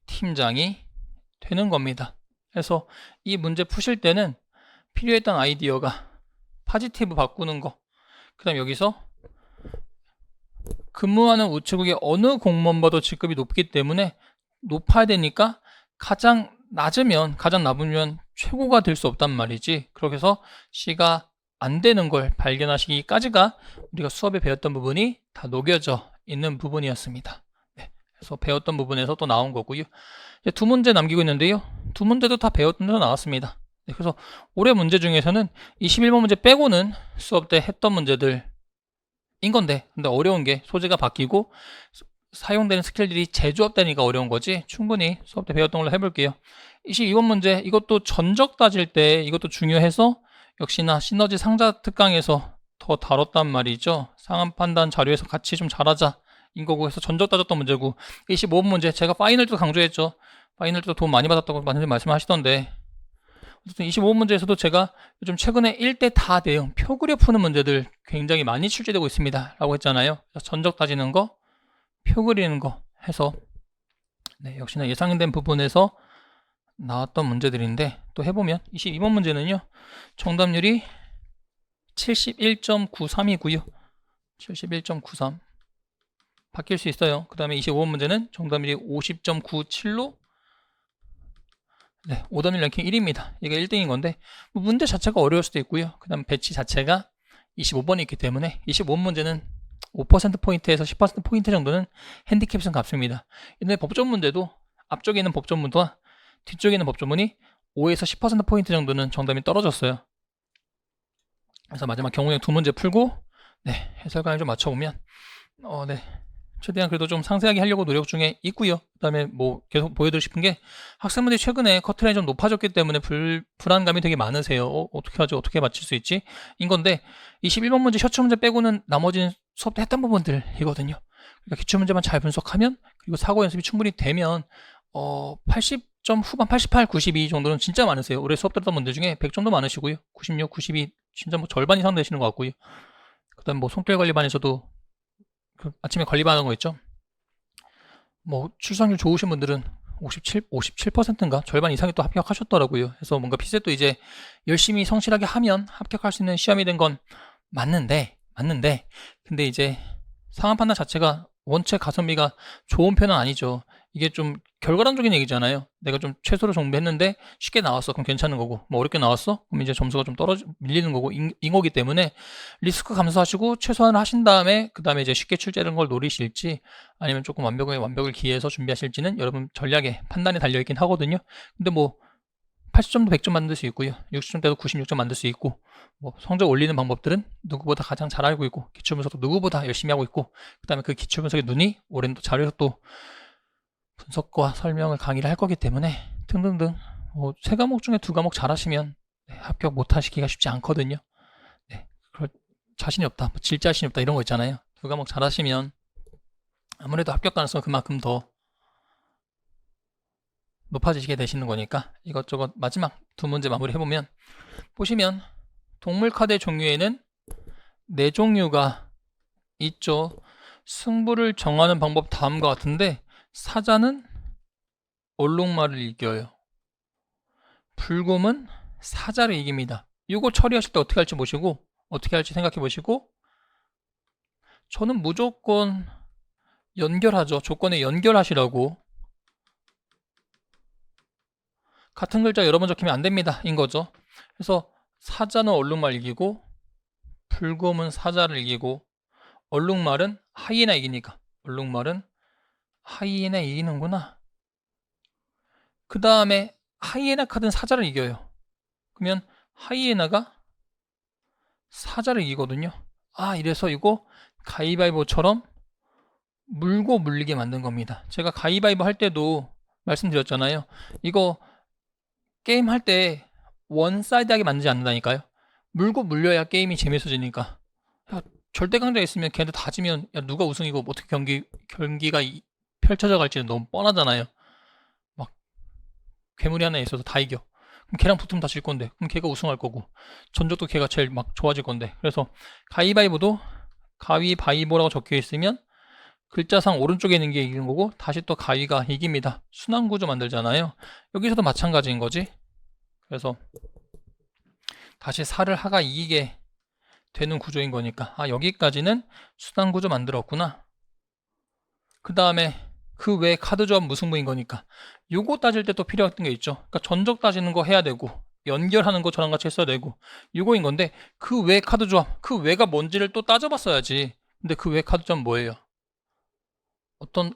팀장이 되는 겁니다. 그래서 이 문제 푸실 때는 필요했던 아이디어가 파지티브 바꾸는 거, 그 다음 여기서 근무하는 우체국의 어느 공무원보다 직급이 높기 때문에 높아야 되니까 가장 낮으면 최고가 될 수 없단 말이지. 그렇게 해서 C가 안 되는 걸 발견하시기까지가 우리가 수업에 배웠던 부분이 다 녹여져 있는 부분이었습니다. 네, 그래서 배웠던 부분에서 또 나온 거고요. 이제 두 문제 남기고 있는데요. 두 문제도 다 배웠던 데서 나왔습니다. 네, 그래서 올해 문제 중에서는 21번 문제 빼고는 수업 때 했던 문제들인 건데, 근데 어려운 게 소재가 바뀌고 사용되는 스킬들이 제조업되니까 어려운 거지, 충분히 수업 때 배웠던 걸로 해볼게요. 22번 문제, 이것도 전적 따질 때 이것도 중요해서 역시나 시너지 상자 특강에서 더 다뤘단 말이죠. 상한 판단 자료에서 같이 좀 잘하자 인 거고, 해서 전적 따졌던 문제고. 25번 문제, 제가 파이널도 강조했죠. 파이널도 돈 많이 받았다고 많이 말씀하시던데, 어쨌든 25번 문제에서도 제가 요즘 최근에 1대 다 대응 표 그려 푸는 문제들 굉장히 많이 출제되고 있습니다 라고 했잖아요. 전적 따지는 거, 표 그리는 거 해서 네, 역시나 예상된 부분에서 나왔던 문제들인데, 또 해보면 22번 문제는요, 정답률이 71.93이고요 71.93 바뀔 수 있어요. 그 다음에 25번 문제는 정답률이 50.97로 네, 오답률 랭킹 1위입니다. 이게 1등인 건데, 뭐 문제 자체가 어려울 수도 있고요. 그 다음 배치 자체가 25번이 있기 때문에 25번 문제는 5%포인트에서 10%포인트 정도는 핸디캡은 값습니다. 근데 법전 문제도 앞쪽에 있는 법전문과 뒤쪽에 있는 법전문이 5에서 10%포인트 정도는 정답이 떨어졌어요. 그래서 마지막 경우형 두 문제 풀고 네, 해설관을 좀 맞춰보면 네, 최대한 그래도 좀 상세하게 하려고 노력 중에 있고요. 그 다음에 뭐 계속 보여드리고 싶은 게, 학생분들이 최근에 커트라인이 좀 높아졌기 때문에 불안감이 되게 많으세요. 어떻게 하죠? 어떻게 맞출 수 있지? 인 건데, 21번 문제 셔츠 문제 빼고는 나머지는 수업 때 했던 부분들이거든요. 그러니까 기출문제만 잘 분석하면, 그리고 사고 연습이 충분히 되면 80점 후반 88, 92 정도는 진짜 많으세요. 올해 수업 들었던 분들 중에 100 정도 많으시고요. 96, 92 진짜 뭐 절반 이상 되시는 것 같고요. 그 다음 뭐 손길관리반에서도 그 아침에 관리반하는 거 있죠. 뭐 출석률 좋으신 분들은 57%인가 절반 이상이 또 합격하셨더라고요. 그래서 뭔가 피셋도 이제 열심히 성실하게 하면 합격할 수 있는 시험이 된 건 맞는데 근데 이제 상한 판단 자체가 원체 가성비가 좋은 편은 아니죠. 이게 좀 결과론적인 얘기잖아요. 내가 좀 최소로 정비했는데 쉽게 나왔어, 그럼 괜찮은 거고, 뭐 어렵게 나왔어, 그럼 이제 점수가 좀 밀리는 거고, 인 거기 때문에 리스크 감수하시고 최소한을 하신 다음에 그 다음에 이제 쉽게 출제하는 걸 노리실지, 아니면 조금 완벽을 기해서 준비하실지는 여러분 전략에 판단에 달려있긴 하거든요. 근데 뭐 80점도 100점 만들 수 있고요, 60점대도 96점 만들 수 있고, 뭐 성적 올리는 방법들은 누구보다 가장 잘 알고 있고, 기출분석도 누구보다 열심히 하고 있고, 그 다음에 그 기출분석의 눈이 올해는 또 자료에서 또 분석과 설명을 강의를 할 거기 때문에 등등등, 세 과목 중에 두 과목 잘하시면 네, 합격 못하시기가 쉽지 않거든요. 네, 그럴 자신이 없다, 뭐 질 자신이 없다 이런 거 있잖아요. 두 과목 잘하시면 아무래도 합격 가능성은 그만큼 더 높아지시게 되시는 거니까, 이것저것 마지막 두 문제 마무리 해보면, 보시면 동물 카드의 종류에는 4종류가 있죠. 승부를 정하는 방법 다음과 같은데, 사자는 얼룩말을 이겨요. 불곰은 사자를 이깁니다. 이거 처리하실 때 어떻게 할지 보시고, 어떻게 할지 생각해 보시고, 저는 무조건 연결하죠. 조건에 연결하시라고. 같은 글자 여러 번 적히면 안 됩니다 인 거죠. 그래서 사자는 얼룩말 이기고, 불곰은 사자를 이기고, 얼룩말은 하이에나 이기니까 얼룩말은 하이에나 이기는구나. 그 다음에 하이에나 카드는 사자를 이겨요. 그러면 하이에나가 사자를 이기거든요. 이래서 이거 가위바위보처럼 물고 물리게 만든 겁니다. 제가 가위바위보 할 때도 말씀드렸잖아요. 이거 게임 할 때 원사이드하게 만들지 않는다니까요. 물고 물려야 게임이 재밌어지니까. 절대 강자가 있으면 걔한테 다 지면 누가 우승이고 어떻게 경기가 펼쳐져 갈지는 너무 뻔하잖아요. 막 괴물이 하나 있어서 다 이겨. 그럼 걔랑 붙으면 다 질 건데, 그럼 걔가 우승할 거고, 전적도 걔가 제일 막 좋아질 건데. 그래서 가위바위보도 가위바위보라고 적혀 있으면 글자상 오른쪽에 있는 게 이기는 거고 다시 또 가위가 이깁니다. 순환구조 만들잖아요. 여기서도 마찬가지인 거지. 그래서 다시 4를 하가 이기게 되는 구조인 거니까 여기까지는 순환구조 만들었구나. 그 다음에 그 외에 카드 조합 무승부인 거니까 요거 따질 때 또 필요했던 게 있죠. 그러니까 전적 따지는 거 해야 되고 연결하는 거 저랑 같이 했어야 되고 요거인 건데 그 외 카드 조합 그 외가 뭔지를 또 따져봤어야지. 근데 그 외 카드 조합 뭐예요?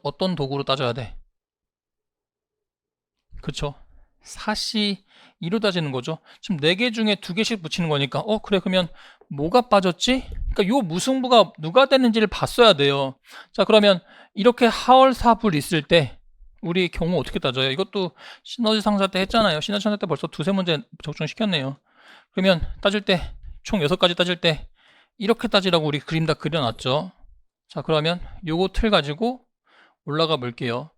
어떤 도구로 따져야 돼? 그쵸? 4C 2로 따지는 거죠. 지금 4개 중에 2개씩 붙이는 거니까 그래 그러면 뭐가 빠졌지? 그러니까 요 무승부가 누가 되는지를 봤어야 돼요. 자 그러면 이렇게 하월사불 있을 때 우리 경우 어떻게 따져요? 이것도 시너지 상사 때 했잖아요. 시너지 상사 때 벌써 2-3문제 적중시켰네요. 그러면 따질 때 총 6가지 따질 때 이렇게 따지라고 우리 그림 다 그려놨죠. 자 그러면 요거 틀 가지고 올라가 볼게요.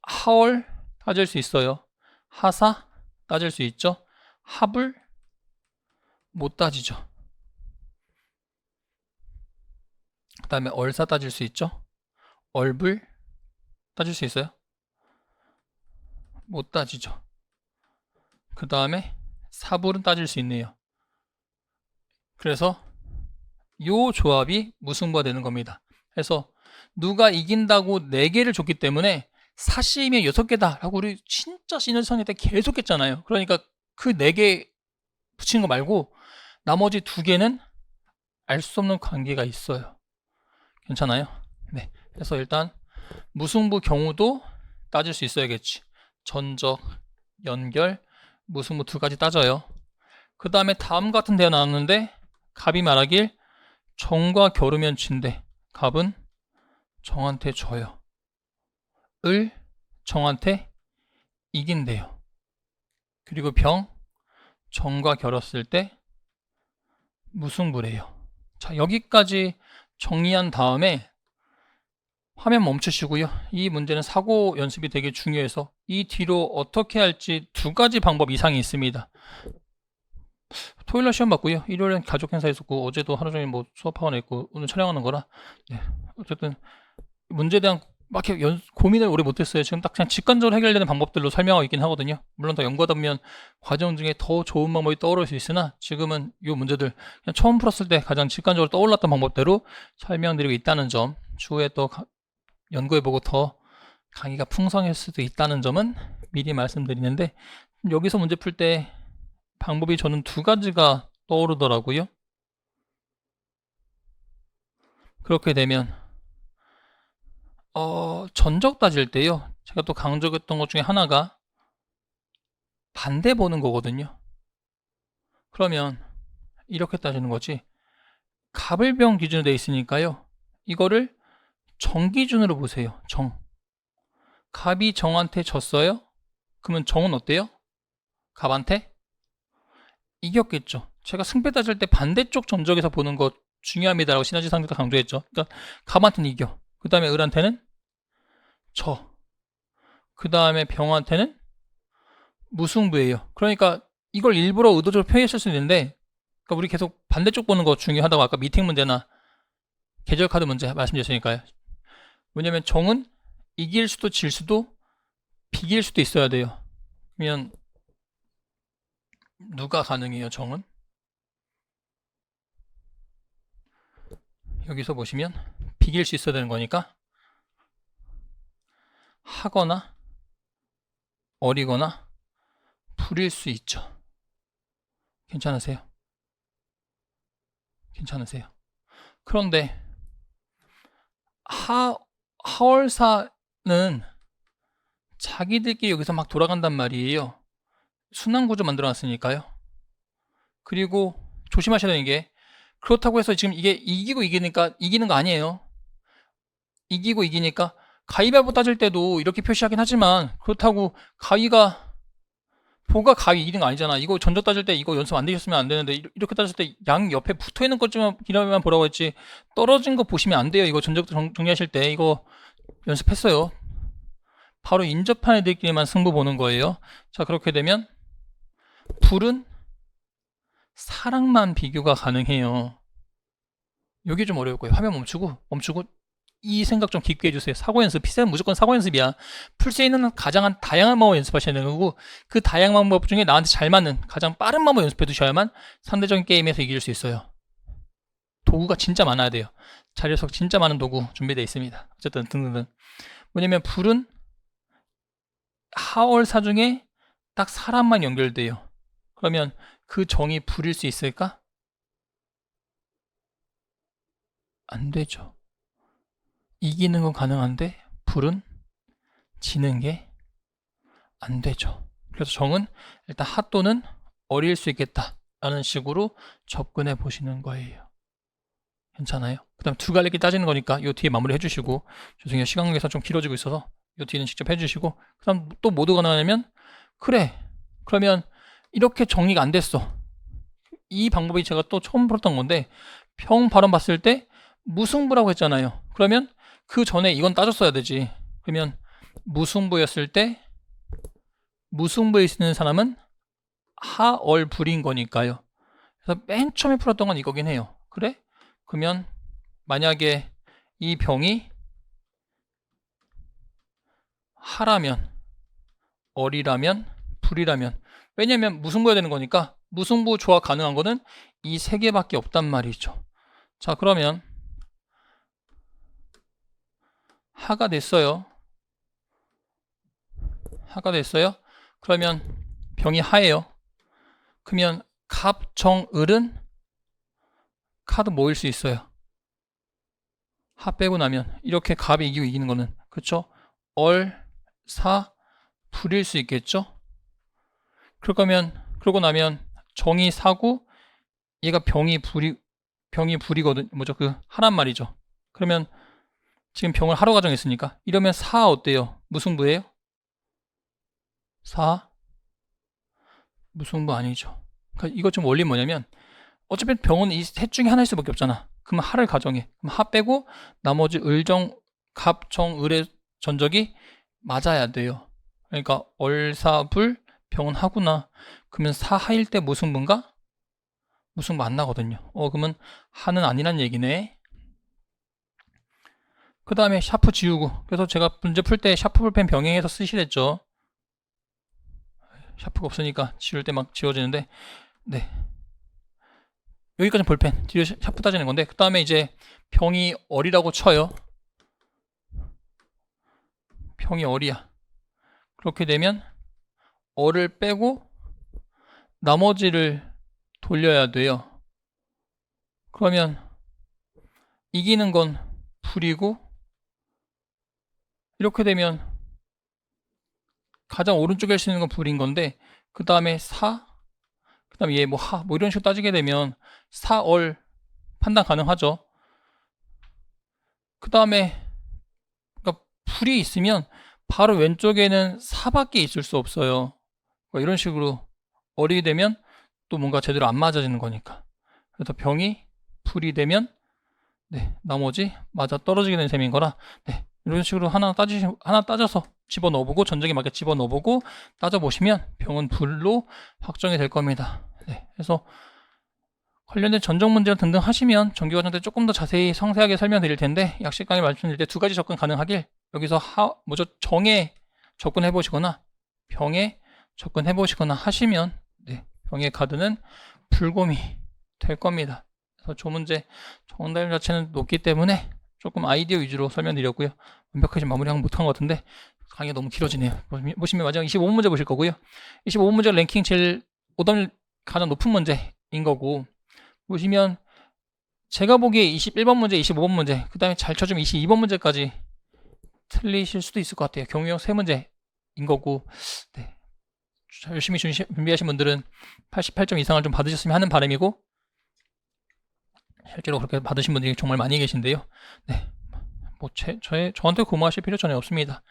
하월 따질 수 있어요. 하사 따질 수 있죠. 합을 못 따지죠. 그 다음에 얼사 따질 수 있죠. 얼불 따질 수 있어요. 못 따지죠. 그 다음에 사불은 따질 수 있네요. 그래서 요 조합이 무승부가 되는 겁니다. 그래서 누가 이긴다고 4개를 줬기 때문에 4C이면 6개다 라고 우리 진짜 시너지 상태 때 계속 했잖아요. 그러니까 그 4개 붙이는 거 말고 나머지 2개는 알 수 없는 관계가 있어요. 괜찮아요? 네. 그래서 일단 무승부 경우도 따질 수 있어야겠지. 전적, 연결, 무승부 2가지 따져요. 그 다음에 다음 같은 대화 나왔는데 갑이 말하길 정과 겨루면 진대. 갑은 정한테 져요. 을 정한테 이긴대요. 그리고 병 정과 겨뤘을 때 무승부래요. 자 여기까지 정리한 다음에 화면 멈추시고요. 이 문제는 사고 연습이 되게 중요해서 이 뒤로 어떻게 할지 2가지 방법 이상이 있습니다. 토요일날 시험 봤고요. 일요일엔 가족 행사 있었고 어제도 하루 종일 뭐 수업학원 했고 오늘 촬영하는 거라 어쨌든 문제에 대한 막 이렇게 고민을 오래 못했어요. 지금 딱 그냥 직관적으로 해결되는 방법들로 설명하고 있긴 하거든요. 물론 더 연구하다 보면 과정 중에 더 좋은 방법이 떠오를 수 있으나 지금은 이 문제들 그냥 처음 풀었을 때 가장 직관적으로 떠올랐던 방법대로 설명드리고 있다는 점, 추후에 또 연구해보고 더 강의가 풍성할 수도 있다는 점은 미리 말씀드리는데 여기서 문제 풀 때 방법이 저는 2가지가 떠오르더라고요. 그렇게 되면 전적 따질 때요. 제가 또 강조했던 것 중에 하나가 반대 보는 거거든요. 그러면 이렇게 따지는 거지. 갑을병 기준으로 되어 있으니까요. 이거를 정 기준으로 보세요. 정. 갑이 정한테 졌어요? 그러면 정은 어때요? 갑한테? 이겼겠죠. 제가 승패 따질 때 반대쪽 전적에서 보는 거 중요합니다라고 시너지 상대도 강조했죠. 그러니까 갑한테는 이겨. 그 다음에 을한테는 져. 그 다음에 병한테는 무승부예요. 그러니까 이걸 일부러 의도적으로 표현했을 수 있는데 그러니까 우리 계속 반대쪽 보는 거 중요하다고 아까 미팅 문제나 계절 카드 문제 말씀드렸으니까요. 왜냐면 정은 이길 수도 질 수도 비길 수도 있어야 돼요. 그러면 누가 가능해요? 정은? 여기서 보시면 비길 수 있어야 되는 거니까 하거나 어리거나 불일 수 있죠. 괜찮으세요? 괜찮으세요? 그런데 하월사는 자기들끼리 여기서 막 돌아간단 말이에요. 순환구조 만들어 놨으니까요. 그리고 조심하셔야 되는 게 그렇다고 해서 지금 이게 이기고 이기니까 이기는 거 아니에요. 이기고 이기니까 가위바위보 따질 때도 이렇게 표시하긴 하지만 그렇다고 보가 가위 이기는 거 아니잖아. 이거 전적 따질 때 이거 연습 안 되셨으면 안 되는데 이렇게 따질 때 양 옆에 붙어 있는 것만 보라고 했지 떨어진 거 보시면 안 돼요. 이거 전적 정리하실 때 이거 연습했어요. 바로 인접한 애들끼리만 승부 보는 거예요. 자 그렇게 되면 불은 사랑만 비교가 가능해요. 여기 좀 어려울 거예요. 화면 멈추고 이 생각 좀 깊게 해주세요. 사고 연습, P7 무조건 사고 연습이야. 풀 수 있는 가장 다양한 방법 연습하셔야 되는 거고, 그 다양한 방법 중에 나한테 잘 맞는 가장 빠른 방법 연습해 두셔야만 상대적인 게임에서 이길 수 있어요. 도구가 진짜 많아야 돼요. 자료석 진짜 많은 도구 준비되어 있습니다. 어쨌든 등등등. 뭐냐면 불은 하월사 중에 딱 사람만 연결돼요. 그러면 그 정이 불일 수 있을까? 안 되죠. 이기는 건 가능한데 불은 지는 게 안 되죠. 그래서 정은 일단 핫도는 어릴 수 있겠다 라는 식으로 접근해 보시는 거예요. 괜찮아요? 그 다음 두 갈래기 따지는 거니까 요 뒤에 마무리 해주시고, 죄송해요, 시간 관계상 좀 길어지고 있어서 요 뒤는 직접 해주시고, 그 다음 또 뭐가 나냐면, 그래, 그러면 이렇게 정리가 안 됐어. 이 방법이 제가 또 처음 풀었던 건데, 평 발언 봤을 때 무승부라고 했잖아요. 그러면 그 전에 이건 따졌어야 되지. 그러면 무승부였을 때 무승부에 있는 사람은 하얼불인 거니까요. 그래서 맨 처음에 풀었던 건 이거긴 해요. 그래? 그러면 만약에 이 병이 하라면, 얼이라면, 불이라면, 왜냐면 무승부여야 되는 거니까 무승부 조합 가능한 거는 이 세 개밖에 없단 말이죠. 자, 그러면 하가 됐어요. 하가 됐어요. 그러면 병이 하예요. 그러면 갑, 정, 을은 카드 모일 수 있어요. 하 빼고 나면 이렇게 갑이 이기고 이기는 거는, 그쵸? 얼, 사, 불일 수 있겠죠? 그러고 나면 정이 사고 얘가 병이 불이거든. 뭐죠? 그 하란 말이죠. 그러면 지금 병을 하로 가정했으니까 이러면 사 어때요? 무승부예요? 사 무승부 아니죠. 그러니까 이것 좀 원리 뭐냐면, 어차피 병은 이 셋 중에 하나일 수밖에 없잖아. 그럼 하를 가정해. 그럼 하 빼고 나머지 을정, 갑, 정, 을의 전적이 맞아야 돼요. 그러니까 얼사불 병은 하구나. 그러면 사하일 때 무승부인가? 무승부 안 나거든요. 그러면 하는 아니란 얘기네. 그 다음에 샤프 지우고, 그래서 제가 문제 풀 때 샤프 볼펜 병행해서 쓰시랬죠. 샤프가 없으니까 지울 때 막 지워지는데, 네, 여기까지는 볼펜, 뒤로 샤프 따지는 건데, 그 다음에 이제 병이 얼이라고 쳐요. 병이 얼이야. 그렇게 되면 얼을 빼고 나머지를 돌려야 돼요. 그러면 이기는 건 불이고, 이렇게 되면 가장 오른쪽에 할 수 있는 건 불인 건데, 그 다음에 사, 그 다음에 얘 뭐 하, 뭐 이런 식으로 따지게 되면 사얼 판단 가능하죠. 그 다음에 그러니까 불이 있으면 바로 왼쪽에는 사밖에 있을 수 없어요. 그러니까 이런 식으로 얼이 되면 또 뭔가 제대로 안 맞아지는 거니까. 그래서 병이 불이 되면, 네, 나머지 맞아 떨어지게 되는 셈인 거라, 네, 이런 식으로 하나 따져서 집어넣어보고, 전적에 맞게 집어넣어보고 따져보시면 병은 불로 확정이 될 겁니다. 네, 그래서 관련된 전적 문제를 등등 하시면 정규과정 때 조금 더 자세히 상세하게 설명드릴 텐데, 약식 강의 말씀드릴 때 두 가지 접근 가능하길, 여기서 정에 접근해 보시거나 병에 접근해 보시거나 하시면, 네, 병의 카드는 불곰이 될 겁니다. 그래서 조 문제 정답 자체는 높기 때문에 조금 아이디어 위주로 설명드렸고요. 완벽하게 마무리하지 못한 것 같은데 강의가 너무 길어지네요. 보시면 마지막 25문제 보실 거고요. 25문제 랭킹 제일 오답률 가장 높은 문제인 거고, 보시면 제가 보기에 21번 문제, 25번 문제, 그 다음에 잘 쳐주면 22번 문제까지 틀리실 수도 있을 것 같아요. 경우형 3문제인 거고, 네, 열심히 준비하신 분들은 88점 이상을 좀 받으셨으면 하는 바람이고, 실제로 그렇게 받으신 분들이 정말 많이 계신데요. 네, 뭐 저한테 고마워하실 필요 전혀 없습니다.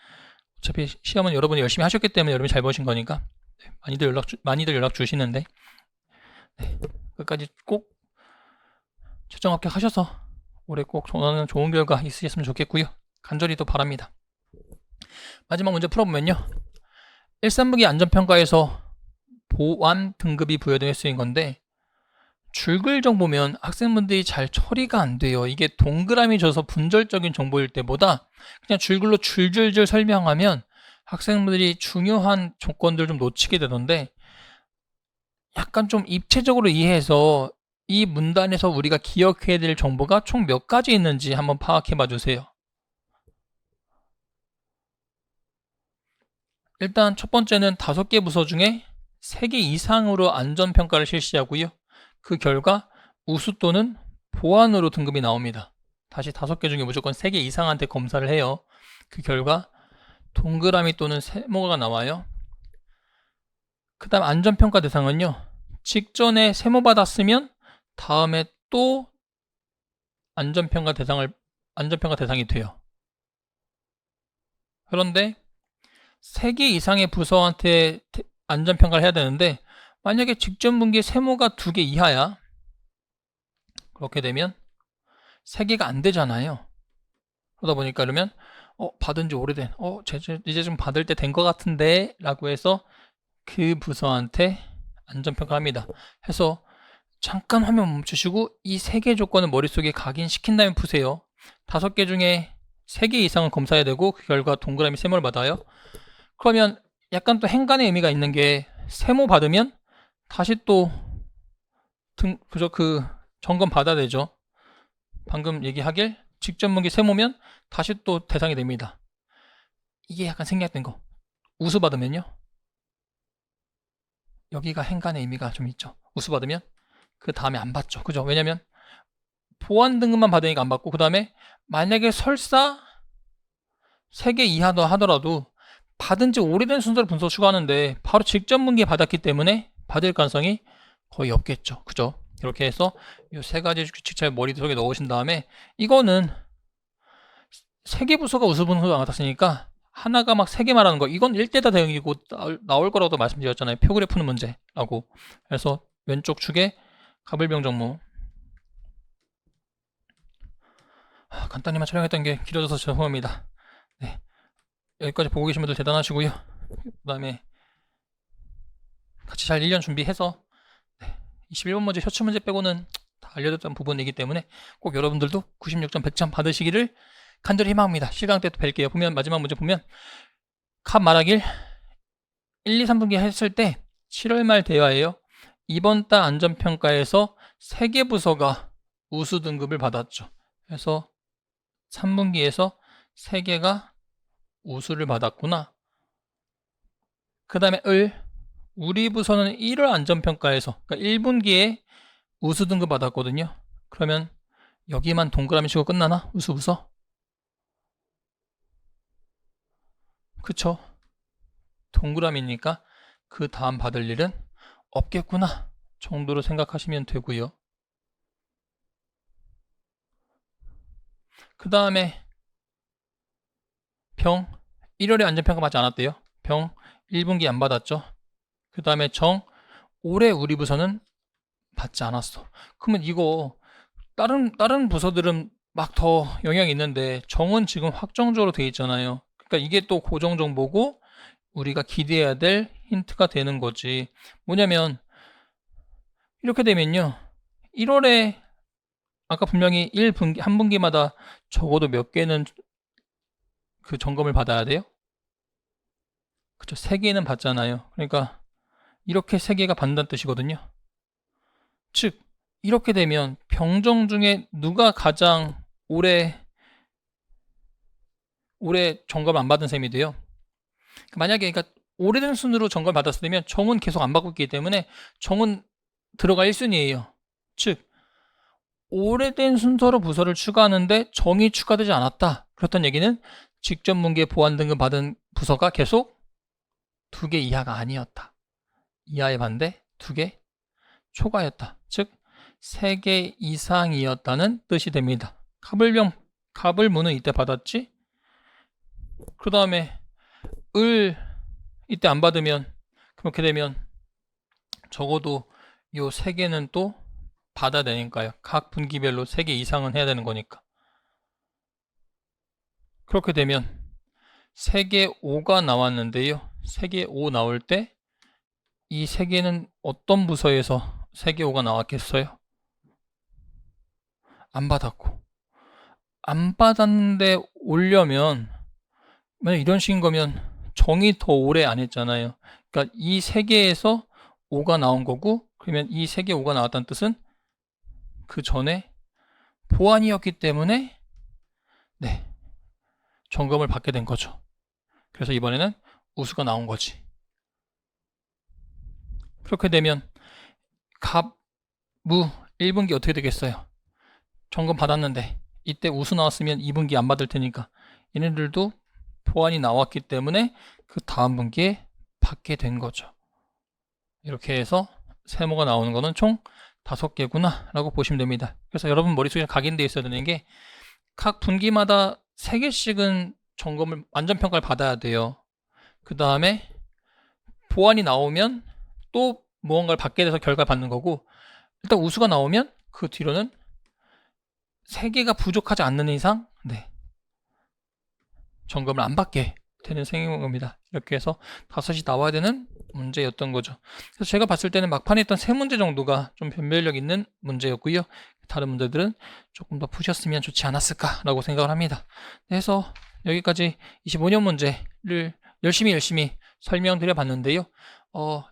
어차피 시험은 여러분이 열심히 하셨기 때문에 여러분이 잘 보신 거니까. 네, 많이들 연락 주시는데, 네, 끝까지 꼭 최종 합격하셔서 올해 꼭 저는 좋은 결과 있으셨으면 좋겠고요. 간절히 또 바랍니다. 마지막 문제 풀어보면요, 1, 3분기 안전평가에서 보완 등급이 부여된 횟수인 건데, 줄글 정보면 학생분들이 잘 처리가 안 돼요. 이게 동그라미 줘서 분절적인 정보일 때보다 그냥 줄글로 줄줄줄 설명하면 학생분들이 중요한 조건들 좀 놓치게 되던데, 약간 좀 입체적으로 이해해서 이 문단에서 우리가 기억해야 될 정보가 총 몇 가지 있는지 한번 파악해 봐 주세요. 일단 첫 번째는 5개 부서 중에 3개 이상으로 안전평가를 실시하고요. 그 결과 우수 또는 보완으로 등급이 나옵니다. 다시 5개 중에 무조건 3개 이상한테 검사를 해요. 그 결과 동그라미 또는 세모가 나와요. 그 다음 안전평가 대상은요, 직전에 세모 받았으면 다음에 또 안전평가 대상이 돼요. 그런데 3개 이상의 부서한테 안전평가를 해야 되는데, 만약에 직전 분기에 세모가 2개 이하야. 그렇게 되면 3개가 안 되잖아요. 그러다 보니까 그러면 받은 지 오래된, 이제 좀 받을 때 된 것 같은데 라고 해서 그 부서한테 안전평가합니다. 해서 잠깐 화면 멈추시고 이 3개 조건을 머릿속에 각인시킨 다음에 푸세요. 5개 중에 3개 이상은 검사해야 되고 그 결과 동그라미 세모를 받아요. 그러면 약간 또 행간의 의미가 있는 게, 세모 받으면 다시 또 그 점검 받아야 되죠. 방금 얘기하길 직전 분기 세모면 다시 또 대상이 됩니다. 이게 약간 생략된 거. 우수 받으면요, 여기가 행간의 의미가 좀 있죠. 우수 받으면 그 다음에 안 받죠. 그죠? 왜냐면 보완 등급만 받으니까 안 받고, 그 다음에 만약에 설사 3개 이하도 하더라도 받은 지 오래된 순서를 분석 추가하는데 바로 직전 분기에 받았기 때문에 받을 가능성이 거의 없겠죠. 그죠? 이렇게 해서 이 3가지 규칙 잘 머릿속에 넣으신 다음에, 이거는 3개 부서가 우수 분수가 나왔으니까 하나가 막 3개 말하는 거, 이건 1대다 대응이고 나올 거라고 말씀드렸잖아요. 표그래 푸는 문제라고. 그래서 왼쪽 축에 가불병 정무. 간단히만 촬영했던 게 길어져서 죄송합니다. 네, 여기까지 보고 계신 분들 대단하시고요. 그 다음에 같이 잘 1년 준비해서 21번 문제, 셔츠 문제 빼고는 다 알려줬던 부분이기 때문에 꼭 여러분들도 96점, 100점 받으시기를 간절히 희망합니다. 실강 때 또 뵐게요. 보면 마지막 문제 보면 칸 말하길 1, 2, 3분기 했을 때 7월 말 대화예요. 이번 달 안전평가에서 3개 부서가 우수 등급을 받았죠. 그래서 3분기에서 3개가 우수를 받았구나. 그 다음에 우리 부서는 1월 안전평가에서, 그러니까 1분기에 우수 등급 받았거든요. 그러면 여기만 동그라미 치고 끝나나? 우수 부서? 그쵸? 동그라미니까 그 다음 받을 일은 없겠구나 정도로 생각하시면 되고요. 그 다음에 병 1월에 안전평가 받지 않았대요. 병 1분기 안 받았죠. 그 다음에 정 올해 우리 부서는 받지 않았어. 그러면 이거 다른 부서들은 막 더 영향이 있는데 정은 지금 확정적으로 돼 있잖아요. 그러니까 이게 또 고정 정보고 우리가 기대해야 될 힌트가 되는 거지. 뭐냐면 이렇게 되면요, 1월에 아까 분명히 1분기 한 분기마다 적어도 몇 개는 그 점검을 받아야 돼요. 그쵸? 3개는 받잖아요. 그러니까 이렇게 3개가 받는다는 뜻이거든요. 즉 이렇게 되면 병정 중에 누가 가장 오래 점검을 안 받은 셈이 돼요. 만약에 그러니까 오래된 순으로 점검을 받았을 때면 정은 계속 안 받고 있기 때문에 정은 들어가 1순위예요. 즉 오래된 순서로 부서를 추가하는데 정이 추가되지 않았다. 그렇다는 얘기는 직전 분기에 보완 등급 받은 부서가 계속 2개 이하가 아니었다. 이하의 반대 2개 초과였다. 즉 3개 이상이었다는 뜻이 됩니다. 가불문은 이때 받았지. 그 다음에 이때 안 받으면, 그렇게 되면 적어도 요 3개는 또 받아야 되니까요. 각 분기별로 3개 이상은 해야 되는 거니까. 그렇게 되면 3개 5가 나왔는데요. 3개 5 나올 때 이 3개는 어떤 부서에서 3개 5가 나왔겠어요? 안 받았고, 안 받았는데 오려면, 만약 이런 식인 거면 정이 더 오래 안 했잖아요. 그러니까 이 3개에서 5가 나온 거고, 그러면 이 3개 5가 나왔다는 뜻은 그 전에 보완이었기 때문에 네, 점검을 받게 된 거죠. 그래서 이번에는 우수가 나온 거지. 그렇게 되면 갑, 무 1분기 어떻게 되겠어요? 점검 받았는데 이때 우수 나왔으면 2분기 안 받을 테니까 얘네들도 보완이 나왔기 때문에 그 다음 분기에 받게 된 거죠. 이렇게 해서 세모가 나오는 거는 총 5개구나 라고 보시면 됩니다. 그래서 여러분 머릿속에 각인되어 있어야 되는 게 각 분기마다 3개씩은 점검을 완전 평가를 받아야 돼요. 그 다음에 보완이 나오면 또 무언가를 받게 돼서 결과를 받는 거고, 일단 우수가 나오면 그 뒤로는 3개가 부족하지 않는 이상 점검을 안 받게 되는 셈인 겁니다. 이렇게 해서 5이 나와야 되는 문제였던 거죠. 그래서 제가 봤을 때는 막판에 있던 3문제 정도가 좀 변별력 있는 문제였고요. 다른 문제들은 조금 더 푸셨으면 좋지 않았을까라고 생각을 합니다. 그래서 여기까지 25년 문제를 열심히 설명드려 봤는데요.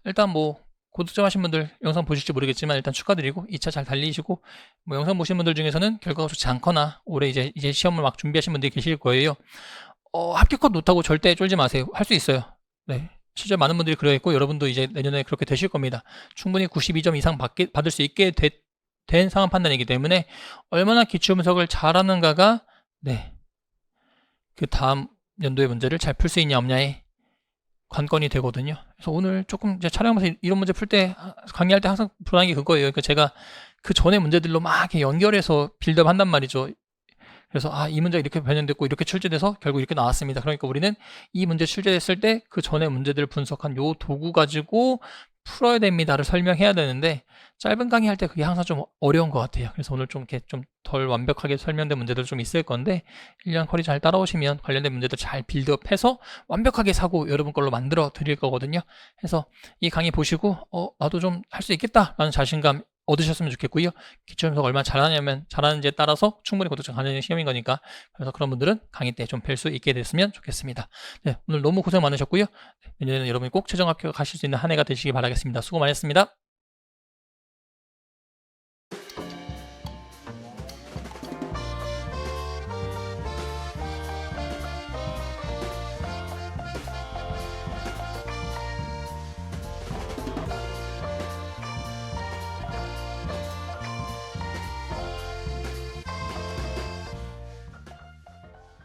일단 뭐 고득점 하신 분들 영상 보실지 모르겠지만 일단 축하드리고 2차 잘 달리시고, 뭐 영상 보신 분들 중에서는 결과가 좋지 않거나 올해 이제 시험을 막 준비하신 분들이 계실 거예요. 합격컷 못하고 절대 쫄지 마세요. 할 수 있어요. 네. 실제 많은 분들이 그러했고 여러분도 이제 내년에 그렇게 되실 겁니다. 충분히 92점 이상 받을 수 있게 된 상황 판단이기 때문에 얼마나 기출 분석을 잘하는가가 그 다음 연도의 문제를 잘 풀 수 있냐 없냐의 관건이 되거든요. 그래서 오늘 조금 이제 촬영하면서 이런 문제 풀 때 강의할 때 항상 불안한 게 그거예요. 그러니까 제가 그 전에 문제들로 막 이렇게 연결해서 빌드업 한단 말이죠. 그래서 이 문제가 이렇게 변형됐고 이렇게 출제돼서 결국 이렇게 나왔습니다. 그러니까 우리는 이 문제 출제됐을 때 그 전에 문제들을 분석한 요 도구 가지고 풀어야 됩니다를 설명해야 되는데 짧은 강의 할 때 그게 항상 좀 어려운 것 같아요. 그래서 오늘 좀 이렇게 좀 덜 완벽하게 설명된 문제들 좀 있을 건데 1년 커리 잘 따라오시면 관련된 문제들 잘 빌드업해서 완벽하게 사고 여러분 걸로 만들어 드릴 거거든요. 그래서 이 강의 보시고 나도 좀 할 수 있겠다라는 자신감 얻으셨으면 좋겠고요. 기출분석 얼마나 잘하는지에 따라서 충분히 고득점 가능한 시험인 거니까, 그래서 그런 분들은 강의 때 좀 뵐 수 있게 됐으면 좋겠습니다. 네, 오늘 너무 고생 많으셨고요. 내년에는 여러분이 꼭 최종 합격 가실 수 있는 한 해가 되시기 바라겠습니다. 수고 많으셨습니다.